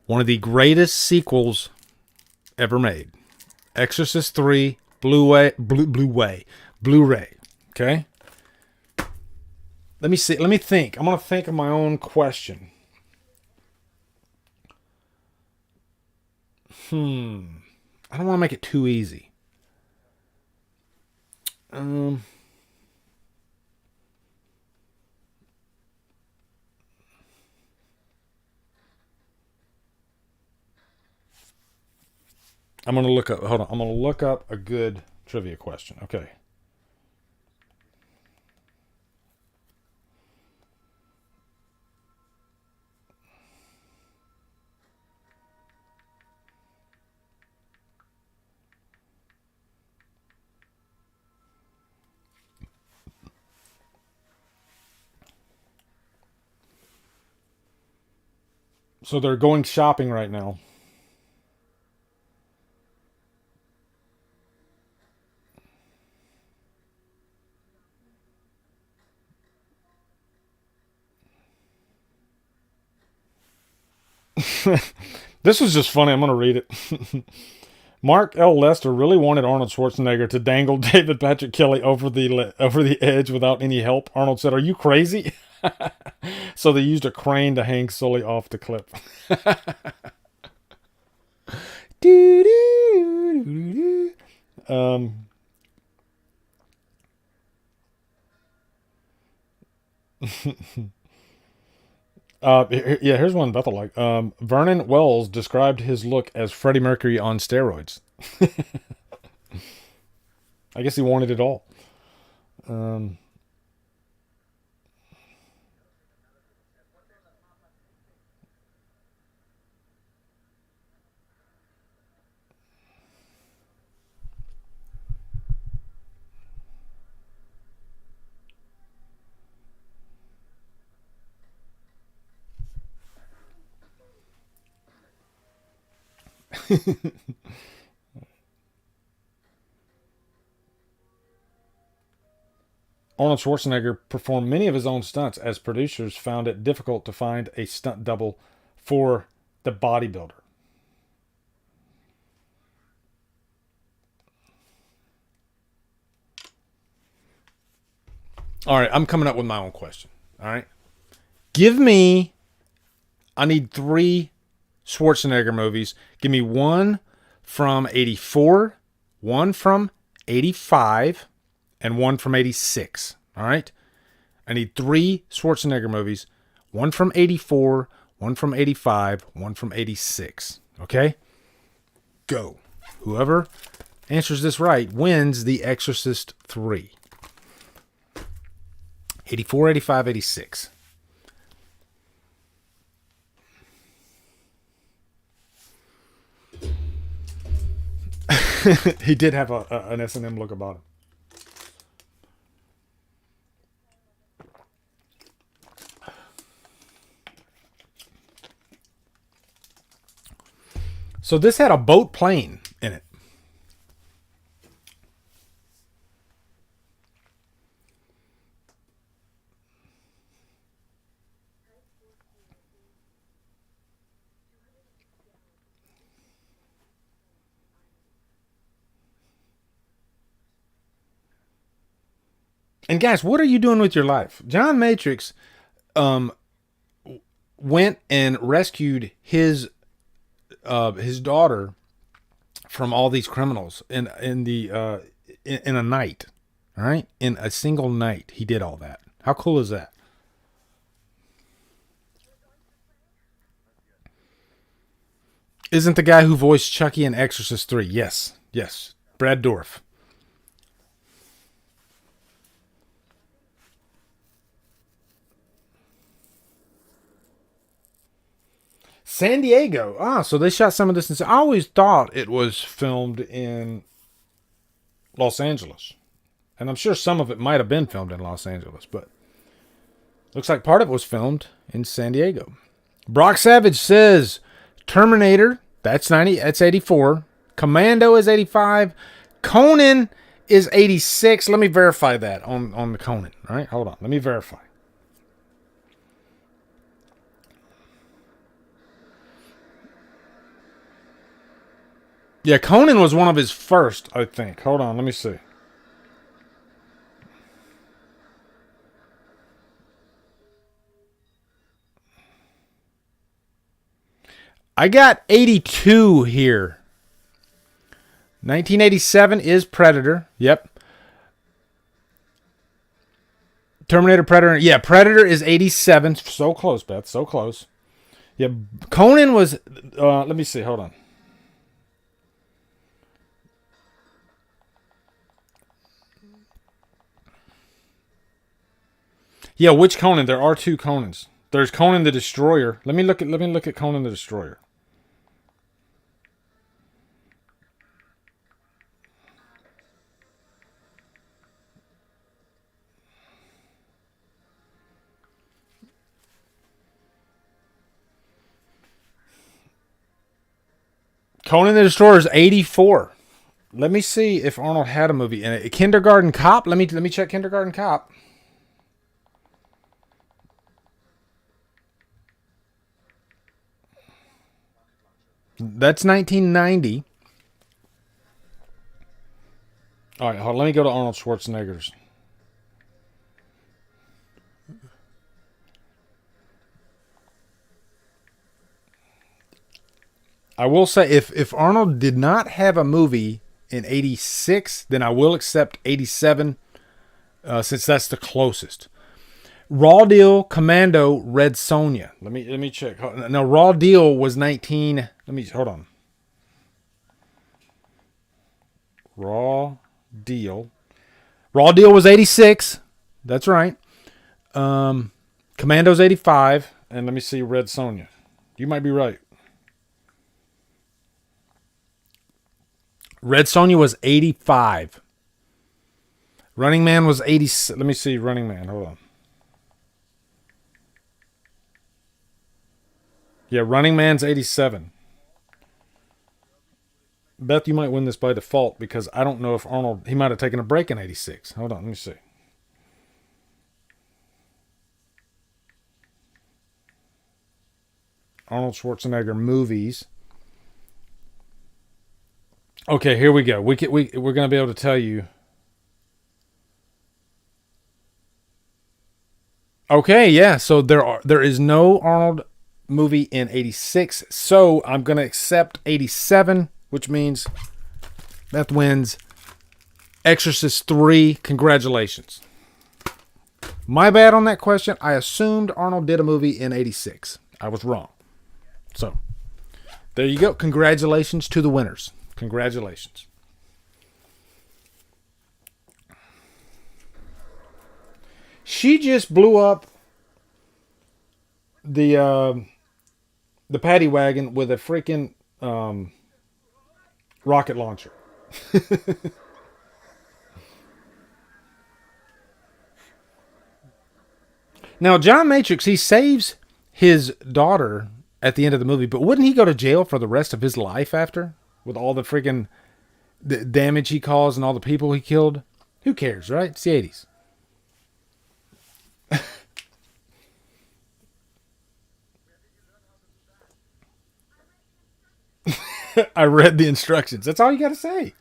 Speaker 1: One of the greatest sequels ever made. Exorcist 3 Blu-ray. Okay? Let me see. Let me think. I'm going to think of my own question. I don't want to make it too easy. I'm going to look up. Hold on. I'm going to look up a good trivia question. Okay. So they're going shopping right now. This was just funny. I'm going to read it. Mark L. Lester really wanted Arnold Schwarzenegger to dangle David Patrick Kelly over the edge without any help. Arnold said, "Are you crazy?" So they used a crane to hang Sully off the cliff. Here's one Bethel like. Vernon Wells described his look as Freddie Mercury on steroids. I guess he wanted it all. Arnold Schwarzenegger performed many of his own stunts as producers found it difficult to find a stunt double for the bodybuilder. All right, I'm coming up with my own question. All right. I need 3 Schwarzenegger movies. Give me one from 84, one from 85, and one from 86. All right? I need 3 Schwarzenegger movies. One from 84, one from 85, one from 86. Okay? Go. Whoever answers this right wins The Exorcist 3. 84, 85, 86. He did have an S&M look about him. So this had a boat plane in it. And guys, what are you doing with your life? John Matrix went and rescued his daughter from all these criminals in a night. All right, in a single night, he did all that. How cool is that? Isn't the guy who voiced Chucky in Exorcist 3? Yes, yes, Brad Dourif. San Diego. Ah, so they shot some of this. I always thought it was filmed in Los Angeles. And I'm sure some of it might have been filmed in Los Angeles, but looks like part of it was filmed in San Diego. Brock Savage says Terminator, that's 90, that's 84. Commando is 85. Conan is 86. Let me verify that on the Conan. All right, hold on. Let me verify. Yeah, Conan was one of his first, I think. Hold on, let me see. I got 82 here. 1987 is Predator. Yep. Terminator, Predator. Yeah, Predator is 87. So close, Beth. So close. Yeah, Conan was... let me see. Hold on. Yeah, which Conan? There are two Conans. There's Conan the Destroyer. Let me look at Conan the Destroyer. Conan the Destroyer is 84. Let me see if Arnold had a movie in it. Kindergarten Cop. Let me check Kindergarten Cop. That's 1990. All right, hold on, let me go to Arnold Schwarzenegger's. I will say if Arnold did not have a movie in 86, then I will accept 87 since that's the closest. Raw Deal, Commando, Red Sonja. Let me check. Now Raw Deal was 19. Let me hold on. Raw Deal. Raw Deal was 86. That's right. Commando's 85. And let me see Red Sonja. You might be right. Red Sonja was 85. Running Man was 80. Let me see Running Man. Hold on. Yeah, Running Man's 87. Beth, you might win this by default because I don't know if Arnold... He might have taken a break in 86. Hold on, let me see. Arnold Schwarzenegger movies. Okay, here we go. We're going to be able to tell you. Okay, yeah. So there is no Arnold movie in 86. So I'm going to accept 87, which means Beth wins Exorcist 3. Congratulations. My bad on that question. I assumed Arnold did a movie in 86. I was wrong. So there you go. Congratulations to the winners. Congratulations. She just blew up the paddy wagon with a freaking rocket launcher. Now, John Matrix, he saves his daughter at the end of the movie. But wouldn't he go to jail for the rest of his life after? With all the freaking damage he caused and all the people he killed? Who cares, right? It's the 80s. I read the instructions. That's all you got to say.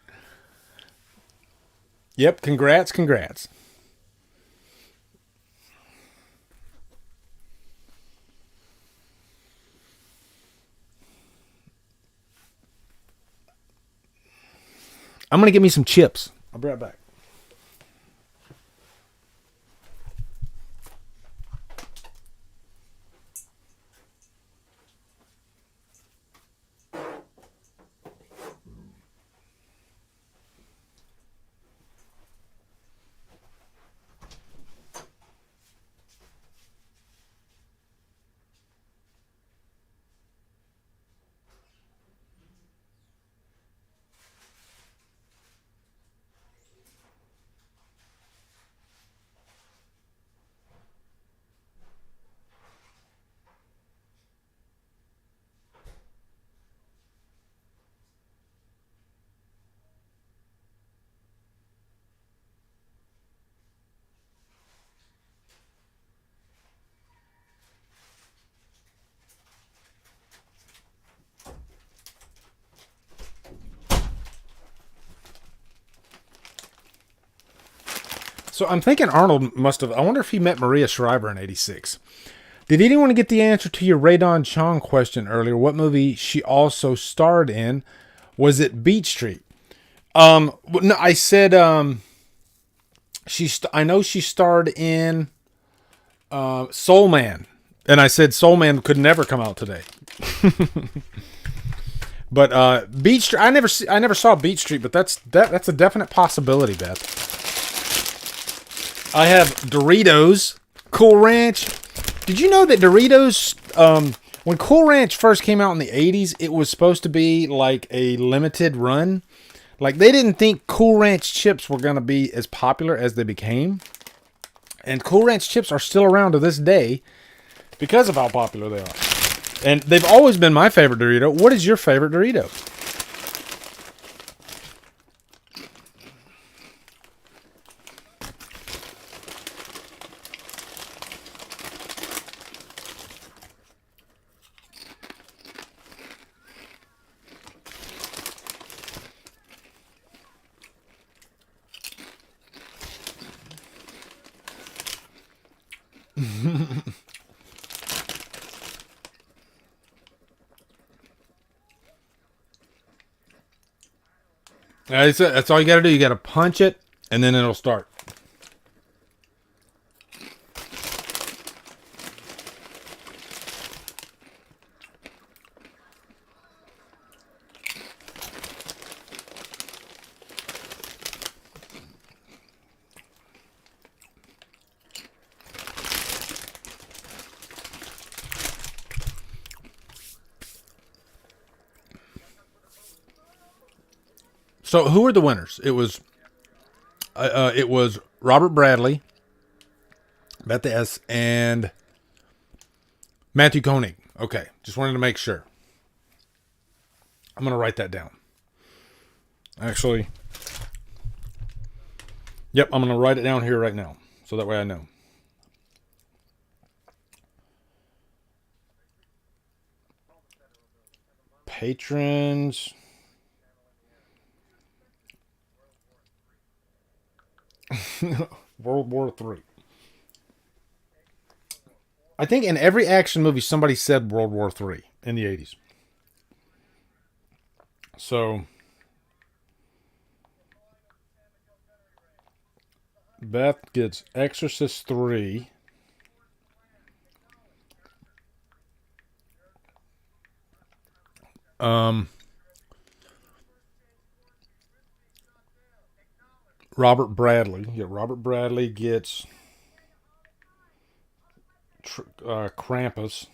Speaker 1: Yep, congrats, congrats. I'm going to get me some chips. I'll be right back. So I'm thinking Arnold must have. I wonder if he met Maria Shriver in '86. Did anyone get the answer to your Radon Chong question earlier? What movie she also starred in? Was it Beat Street? No, I said I know she starred in Soul Man, and I said Soul Man could never come out today. But Beat Street, I never saw Beat Street, but that's a definite possibility, Beth. I have Doritos, Cool Ranch. Did you know that Doritos, when Cool Ranch first came out in the 80s, it was supposed to be like a limited run? Like, they didn't think Cool Ranch chips were going to be as popular as they became. And Cool Ranch chips are still around to this day because of how popular they are. And they've always been my favorite Dorito. What is your favorite Dorito? That's all you got to do. You got to punch it, and then it'll start. So who were the winners? It was Robert Bradley, Beth S, and Matthew Koenig. Okay, just wanted to make sure. I'm gonna write that down. Actually, yep, I'm gonna write it down here right now, so that way I know. Patrons. World War III. I think in every action movie somebody said World War III in the 80s. So Beth gets Exorcist 3. Robert Bradley. Yeah, Robert Bradley gets Krampus.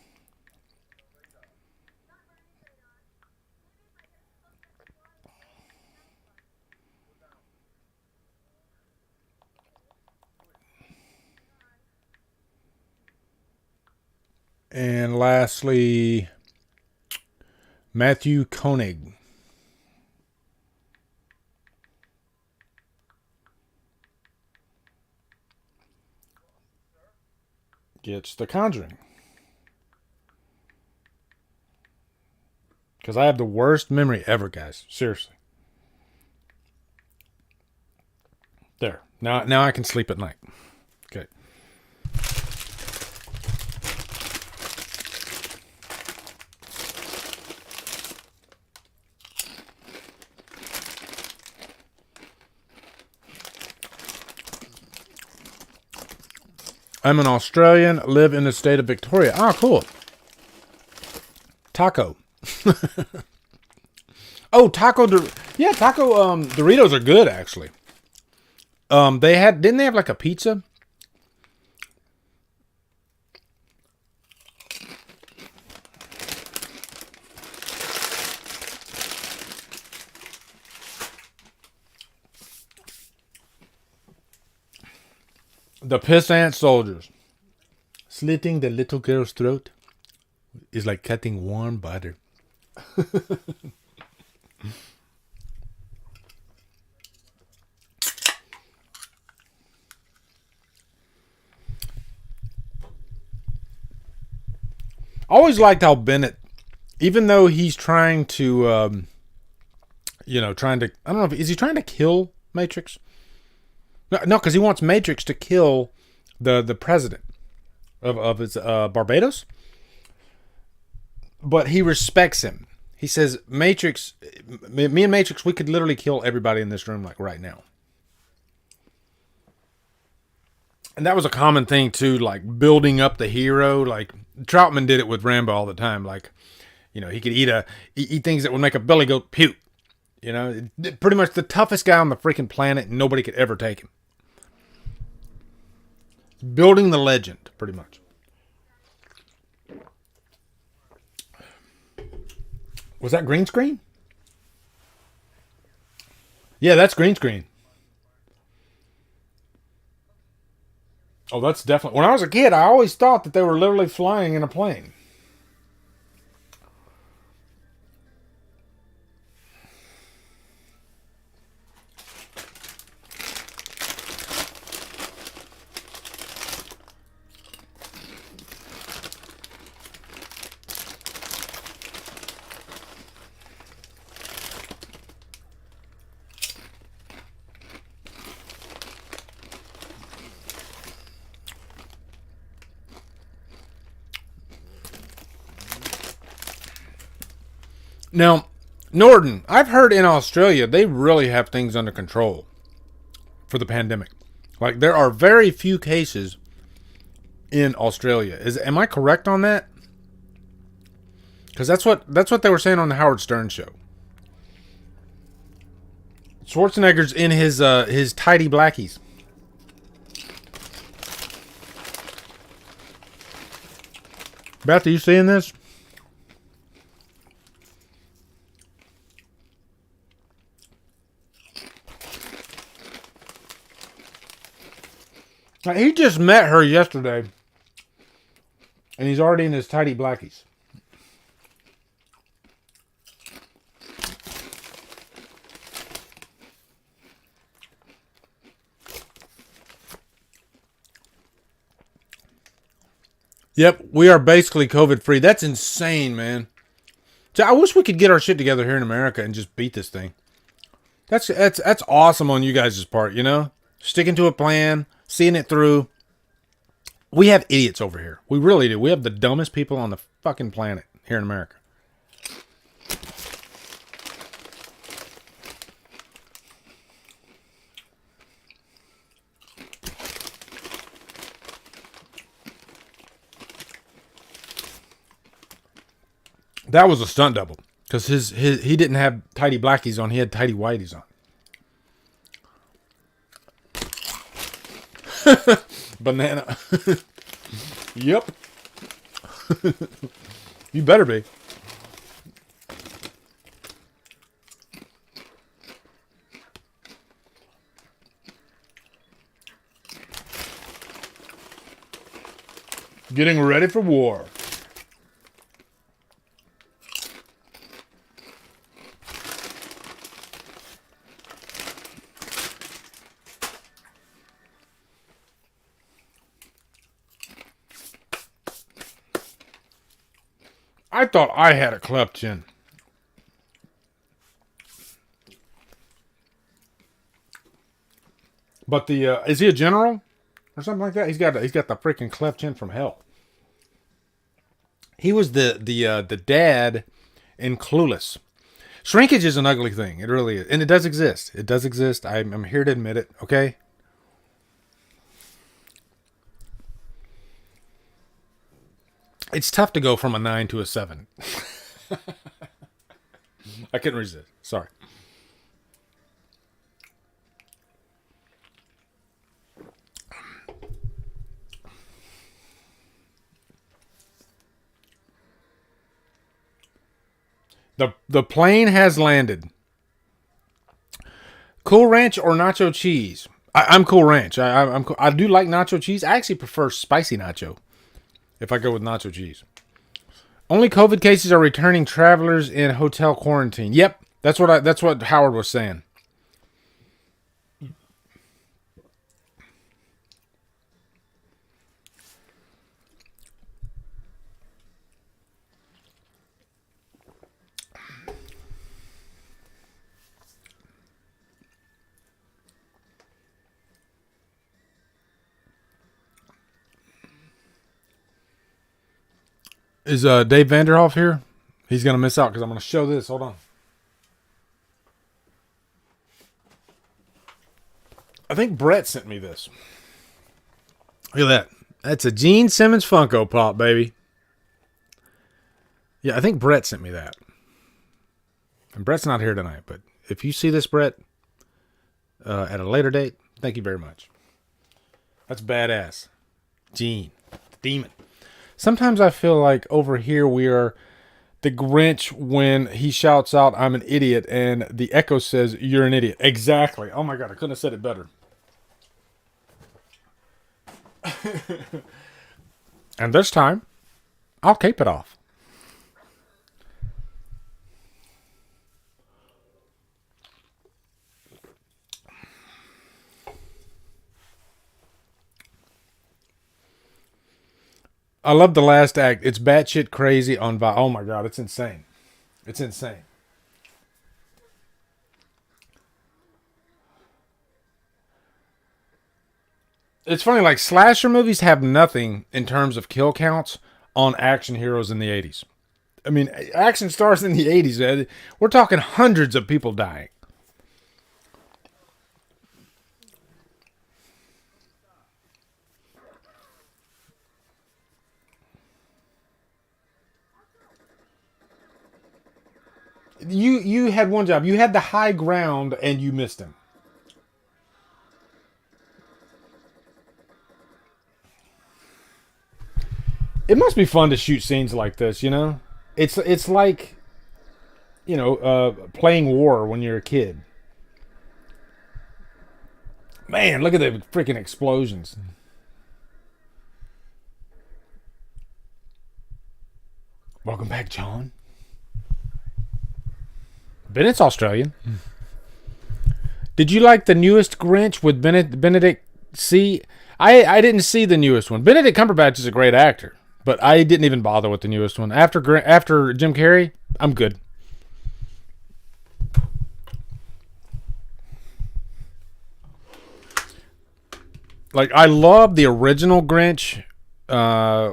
Speaker 1: And lastly, Matthew Koenig. Gets The Conjuring. Because I have the worst memory ever, guys. Seriously. There. Now I can sleep at night. Okay. I'm an Australian, live in the state of Victoria. Ah, cool. Taco. Oh, taco Doritos are good, actually. Didn't they have like a pizza? The pissant soldiers. Slitting the little girl's throat is like cutting warm butter. I always liked how Bennett, even though he's trying to, I don't know, is he trying to kill Matrix? No, because he wants Matrix to kill the president of his Barbados. But he respects him. He says, Matrix, me and Matrix, we could literally kill everybody in this room like right now. And that was a common thing too, like building up the hero. Like Troutman did it with Rambo all the time. Like, he could eat things that would make a belly go puke. Pretty much the toughest guy on the freaking planet. And nobody could ever take him. Building the legend, pretty much. Was that green screen? Yeah, that's green screen. Oh, that's definitely... When I was a kid, I always thought that they were literally flying in a plane. Now, Norden, I've heard in Australia, they really have things under control for the pandemic. Like, there are very few cases in Australia. Am I correct on that? Because that's what they were saying on the Howard Stern show. Schwarzenegger's in his tidy blackies. Beth, are you seeing this? He just met her yesterday, and he's already in his tidy blackies. Yep, we are basically COVID-free. That's insane, man. So I wish we could get our shit together here in America and just beat this thing. That's awesome on you guys' part, Sticking to a plan. Seeing it through. We have idiots over here. We really do. We have the dumbest people on the fucking planet here in America. That was a stunt double. Because he didn't have tidy blackies on. He had tidy whiteys on. Banana. Yep. You better be. Getting ready for war. I thought I had a cleft chin. But the is he a general or something like that? He's got the freaking cleft chin from hell. He was the dad in Clueless. Shrinkage is an ugly thing. It really is, and it does exist. It does exist. I'm here to admit it. Okay. It's tough to go from a 9 to a 7. I couldn't resist. Sorry. The plane has landed. Cool Ranch or nacho cheese? I'm Cool Ranch. I do like nacho cheese. I actually prefer spicy nacho if I go with nacho cheese. Only COVID cases are returning travelers in hotel quarantine. Yep, that's what Howard was saying. Is Dave Vanderhoff here? He's going to miss out because I'm going to show this. Hold on. I think Brett sent me this. Look at that. That's a Gene Simmons Funko Pop, baby. Yeah, I think Brett sent me that. And Brett's not here tonight, but if you see this, Brett, at a later date, thank you very much. That's badass. Gene. Demon. Sometimes I feel like over here we are the Grinch when he shouts out, "I'm an idiot," and the echo says, "You're an idiot." Exactly. Oh my God, I couldn't have said it better. And this time, I'll cape it off. I love the last act. It's batshit crazy on oh my God, it's insane. It's insane. It's funny, like slasher movies have nothing in terms of kill counts on action heroes in the 80s. I mean, action stars in the 80s, we're talking hundreds of people dying. You had one job. You had the high ground and you missed him. It must be fun to shoot scenes like this, you know? It's like, you know, playing war when you're a kid. Man, look at the freaking explosions. Welcome back, John. Bennett's Australian. Did you like the newest Grinch with Benedict C? I didn't see the newest one. Benedict Cumberbatch is a great actor, but I didn't even bother with the newest one. After Jim Carrey, I'm good. Like, I love the original Grinch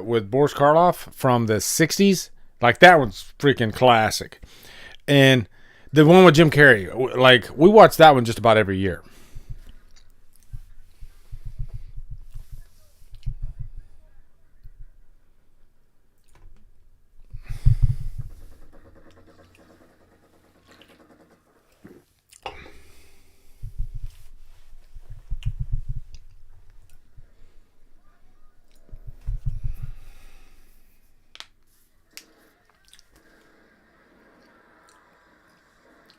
Speaker 1: with Boris Karloff from the 60s. Like, that one's freaking classic. And the one with Jim Carrey, like, we watch that one just about every year.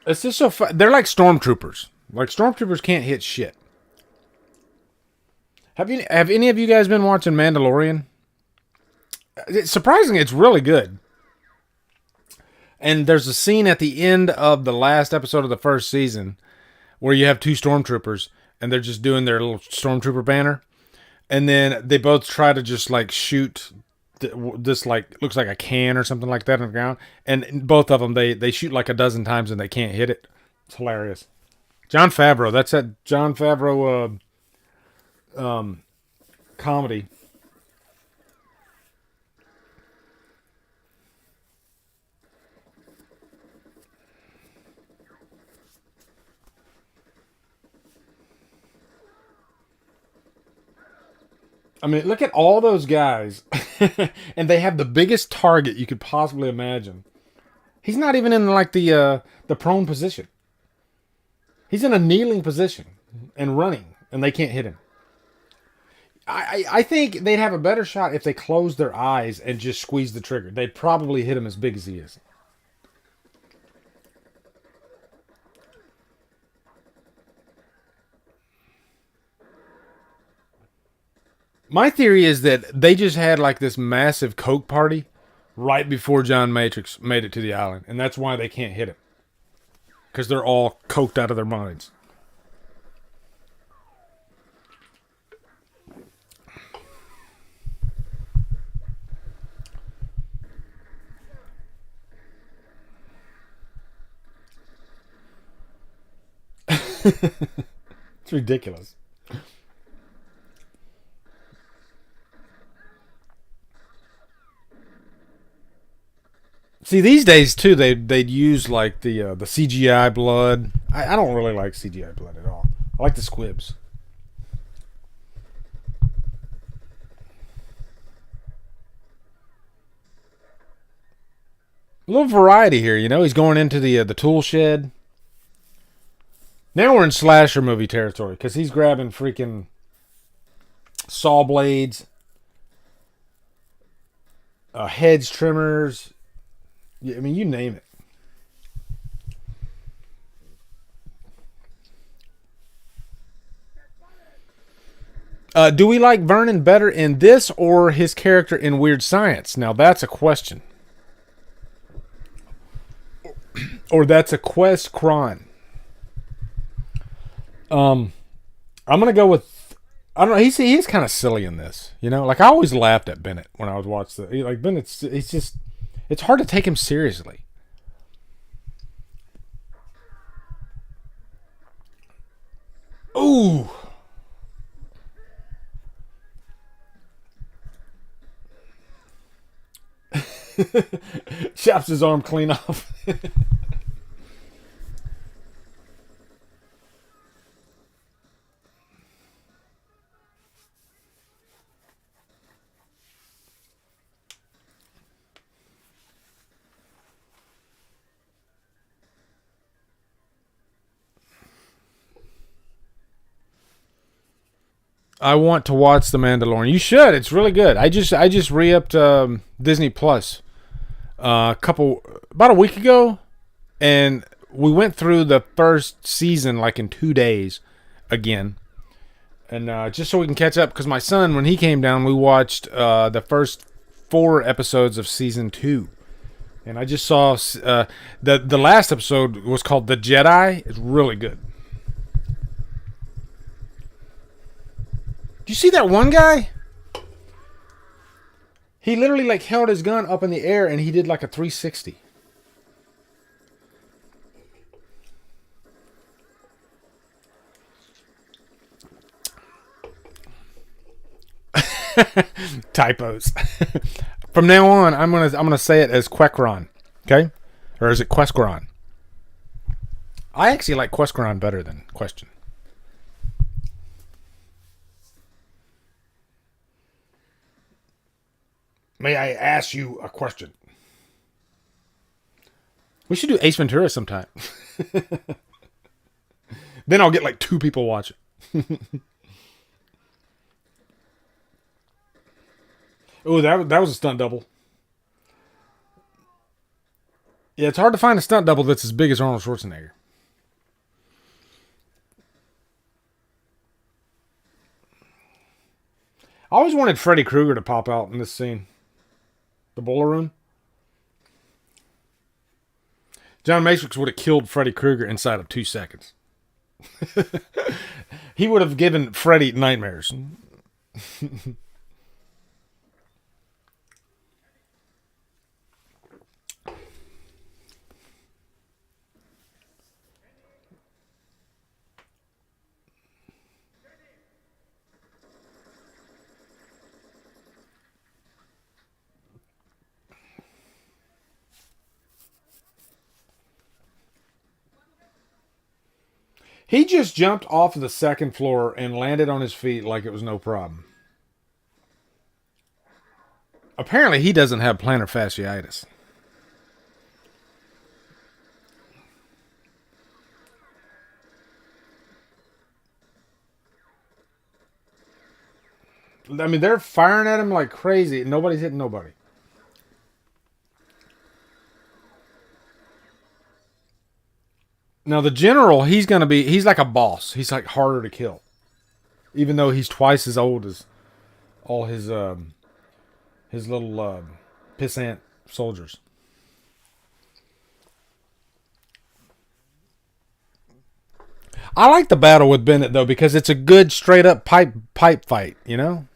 Speaker 1: It's just so fun. They're like stormtroopers. Like, stormtroopers can't hit shit. Have any of you guys been watching Mandalorian? Surprisingly, it's really good. And there's a scene at the end of the last episode of the first season where you have two stormtroopers and they're just doing their little stormtrooper banner. And then they both try to just like shoot this like looks like a can or something like that on the ground, and both of them they shoot like a dozen times and they can't hit it. It's hilarious. Jon Favreau, that's that Jon Favreau comedy. I mean, look at all those guys, and they have the biggest target you could possibly imagine. He's not even in like the prone position. He's in a kneeling position and running, and they can't hit him. I think they'd have a better shot if they closed their eyes and just squeezed the trigger. They'd probably hit him as big as he is. My theory is that they just had like this massive coke party right before John Matrix made it to the island, and that's why they can't hit him because they're all coked out of their minds. It's ridiculous. See, these days too, they'd use like the CGI blood. I don't really like CGI blood at all. I like the squibs. A little variety here, you know. He's going into the tool shed. Now we're in slasher movie territory because he's grabbing freaking saw blades, hedge trimmers. I mean, you name it. Do we like Vernon better in this or his character in Weird Science? Now that's a question. Or that's a quest cron. I'm gonna go with. I don't know. He's kind of silly in this. You know, like I always laughed at Bennett when I would watch like Bennett's. It's just it's hard to take him seriously. Ooh. Chops his arm clean off. I want to watch The Mandalorian. You should. It's really good. I just re-upped Disney Plus about a week ago, and we went through the first season like in 2 days again, and just so we can catch up. Because my son, when he came down, we watched the first 4 episodes of season 2, and I just saw the last episode was called The Jedi. It's really good. Did you see that one guy? He literally like held his gun up in the air and he did like a 360. Typos. From now on, I'm gonna say it as Quekron, okay? Or is it Questron? I actually like Questron better than Question. May I ask you a question? We should do Ace Ventura sometime. Then I'll get like 2 people watching. Oh, that was a stunt double. Yeah, it's hard to find a stunt double that's as big as Arnold Schwarzenegger. I always wanted Freddy Krueger to pop out in this scene. The boiler room. John Matrix would have killed Freddy Krueger inside of 2 seconds. He would have given Freddy nightmares. He just jumped off of the second floor and landed on his feet like it was no problem. Apparently, he doesn't have plantar fasciitis. I mean, they're firing at him like crazy. Nobody's hitting nobody. Now, the general, he's like a boss. He's like harder to kill. Even though he's twice as old as all his little pissant soldiers. I like the battle with Bennett though because it's a good straight up pipe fight, you know?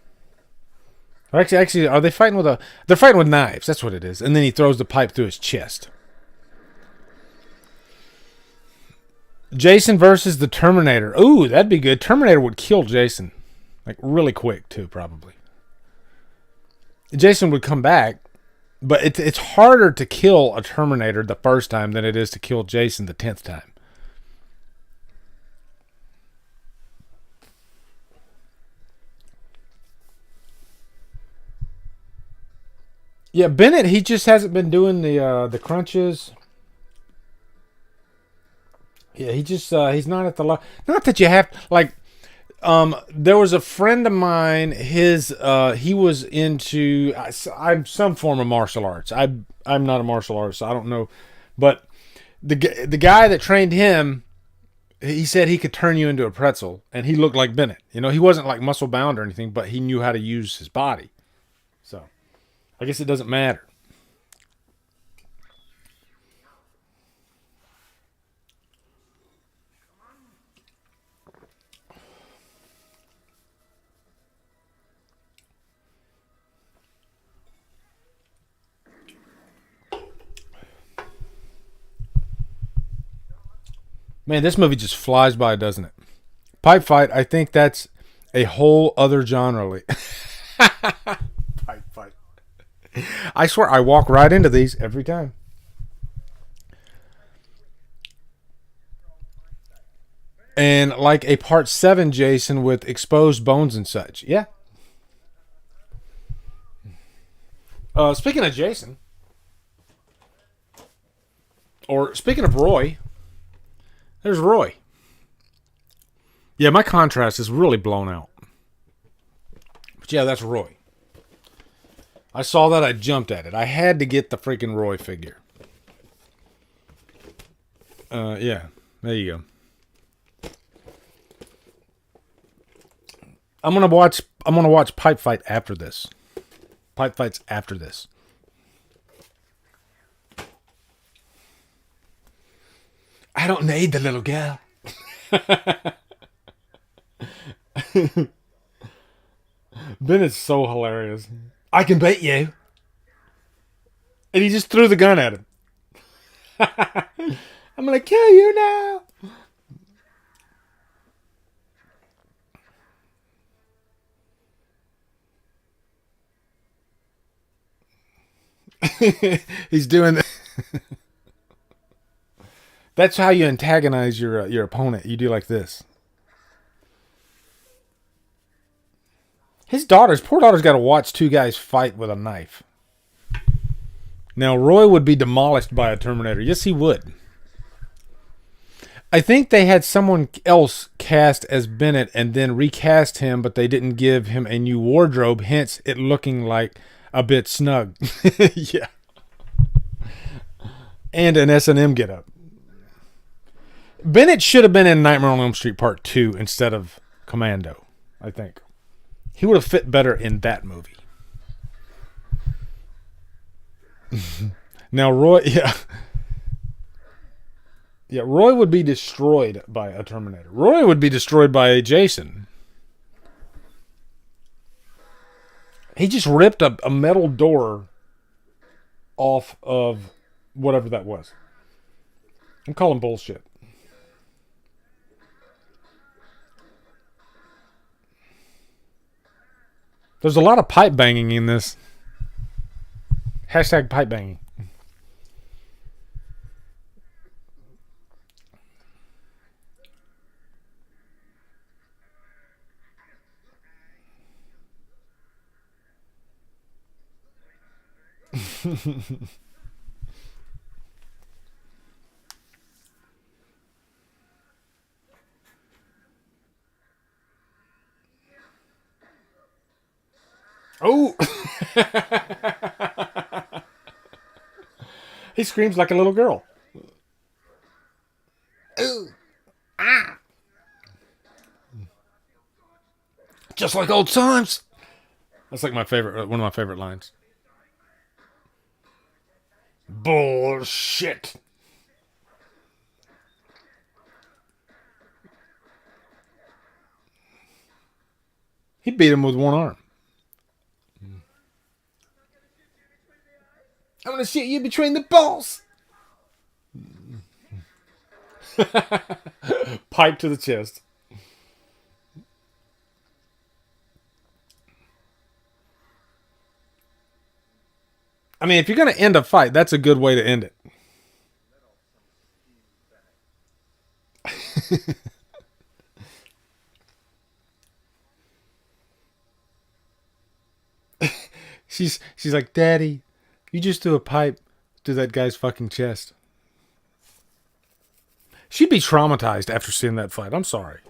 Speaker 1: Actually, are they fighting with a? They're fighting with knives. That's what it is. And then he throws the pipe through his chest. Jason versus the Terminator. Ooh, that'd be good. Terminator would kill Jason, like really quick too, probably. Jason would come back, but it's harder to kill a Terminator the first time than it is to kill Jason the 10th time. Yeah, Bennett, he just hasn't been doing the crunches. Yeah, he's not at the not that you have like there was a friend of mine, he was into I'm some form of martial arts. I'm not a martial artist, so I don't know, but the guy that trained him, he said he could turn you into a pretzel, and he looked like Bennett. You know, he wasn't like muscle bound or anything, but he knew how to use his body. So I guess it doesn't matter. Man, this movie just flies by, doesn't it? Pipe fight, I think that's a whole other genre. Pipe fight. I swear, I walk right into these every time. And like a part 7 Jason with exposed bones and such. Yeah. Speaking of Jason, or speaking of Roy, there's Roy. Yeah, my contrast is really blown out. But yeah, that's Roy. I saw that, I jumped at it. I had to get the freaking Roy figure. Yeah, there you go. I'm gonna watch Pipe Fight after this. Pipe Fights after this. I don't need the little girl. Ben is so hilarious. I can beat you. And he just threw the gun at him. I'm gonna kill you now. He's doing. That's how you antagonize your opponent. You do like this. His poor daughter's got to watch two guys fight with a knife. Now, Roy would be demolished by a Terminator. Yes, he would. I think they had someone else cast as Bennett and then recast him, but they didn't give him a new wardrobe, hence it looking like a bit snug. Yeah. And an S&M getup. Bennett should have been in Nightmare on Elm Street Part 2 instead of Commando, I think. He would have fit better in that movie. Now, Roy, yeah. Yeah, Roy would be destroyed by a Terminator. Roy would be destroyed by a Jason. He just ripped a metal door off of whatever that was. I'm calling bullshit. There's a lot of pipe banging in this. Hashtag pipe banging. Oh! He screams like a little girl. Ooh. Ah. Just like old times. That's like my favorite, one of my favorite lines. Bullshit. He beat him with one arm. I'm gonna shoot you between the balls. Pipe to the chest. I mean, if you're gonna end a fight, that's a good way to end it. She's like, Daddy, you just threw a pipe through that guy's fucking chest. She'd be traumatized after seeing that fight. I'm sorry.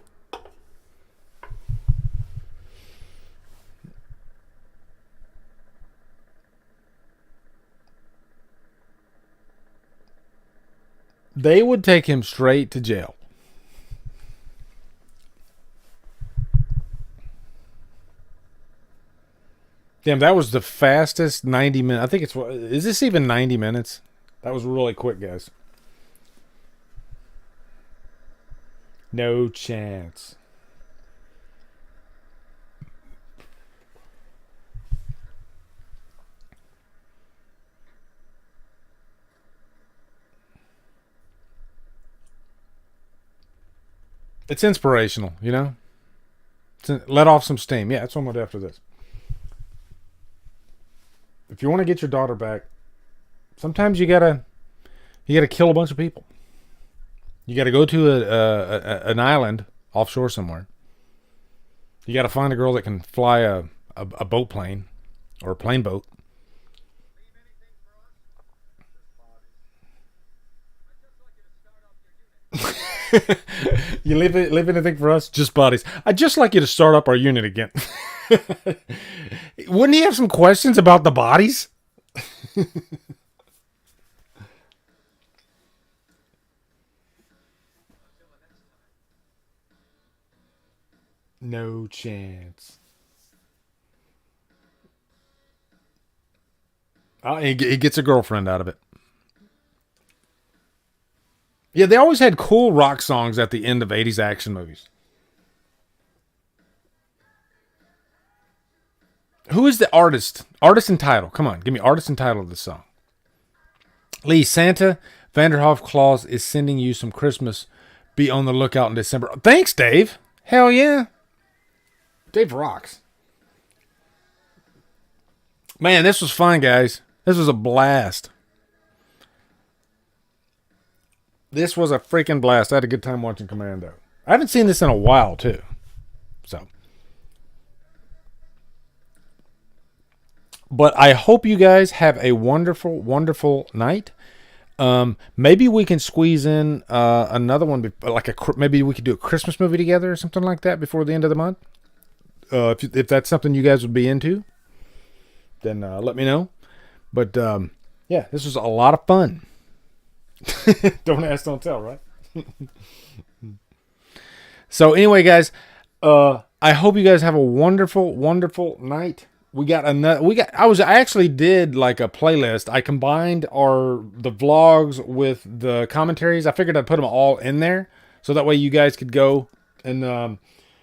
Speaker 1: They would take him straight to jail. Damn, that was the fastest 90 minutes. I think it's, is this even 90 minutes? That was really quick, guys. No chance. It's inspirational, you know? Let off some steam. Yeah, that's what I'm going to do after this. If you want to get your daughter back, sometimes you gotta kill a bunch of people. You gotta go to an island offshore somewhere. You gotta find a girl that can fly a boat plane or a plane boat. You leave anything for us? Just bodies. I'd just like you to start up our unit again. Wouldn't he have some questions about the bodies? No chance. Oh, he gets a girlfriend out of it. Yeah, they always had cool rock songs at the end of 80s action movies. Who is the artist? Artist and title. Come on, give me artist and title of the song. Lee, Santa Vanderhoff Claus is sending you some Christmas. Be on the lookout in December. Thanks, Dave. Hell yeah. Dave rocks. Man, this was fun, guys. This was a blast. This was a freaking blast. I had a good time watching Commando. I haven't seen this in a while, too. So. But I hope you guys have a wonderful, wonderful night. Maybe we can squeeze in another one, maybe we could do a Christmas movie together or something like that before the end of the month. If that's something you guys would be into, then let me know. But yeah, this was a lot of fun. Don't ask, don't tell, right? So anyway, guys, I hope you guys have a wonderful, wonderful night. I actually did like a playlist. I combined the vlogs with the commentaries. I figured I'd put them all in there so that way you guys could go and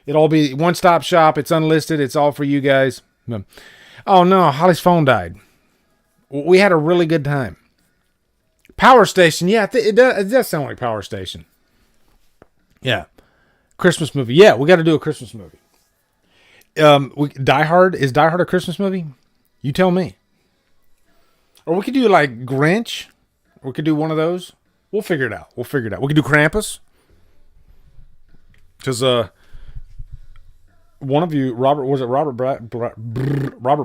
Speaker 1: it'll all be one-stop shop. It's unlisted. It's all for you guys. Oh no, Holly's phone died. We had a really good time. Power Station. Yeah, it does sound like Power Station. Yeah. Christmas movie. Yeah, we got to do a Christmas movie. Die Hard. Is Die Hard a Christmas movie? You tell me. Or we could do like Grinch. We could do one of those. We'll figure it out. We could do Krampus. Because one of you, Robert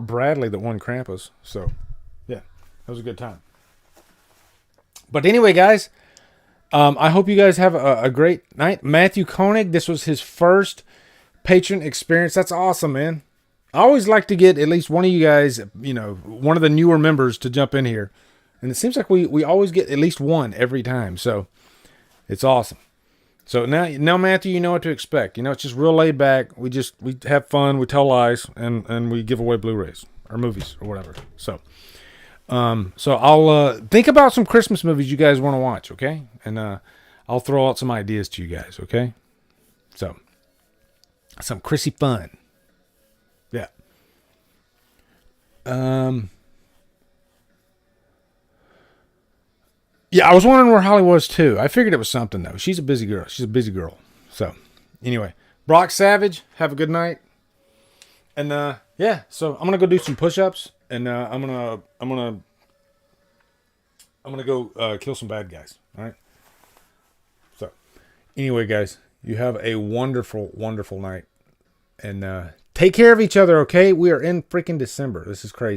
Speaker 1: Bradley that won Krampus. So, yeah. was a good time. But anyway, guys, I hope you guys have a great night. Matthew Koenig, this was his first patron experience. That's awesome, man. I always like to get at least one of you guys, one of the newer members to jump in here. And it seems like we always get at least one every time. So it's awesome. So now Matthew, you know what to expect. It's just real laid back. We have fun, we tell lies, and we give away Blu-rays or movies or whatever. So I'll think about some Christmas movies you guys want to watch, okay? And I'll throw out some ideas to you guys, okay? So some Chrissy fun. Yeah. Yeah, I was wondering where Holly was too. I figured it was something though. She's a busy girl. So anyway, Brock Savage, have a good night. And yeah, so I'm gonna go do some push-ups, and I'm gonna go kill some bad guys. All right. So anyway, guys, you have a wonderful, wonderful night, and take care of each other. Okay, we are in freaking December. This is crazy.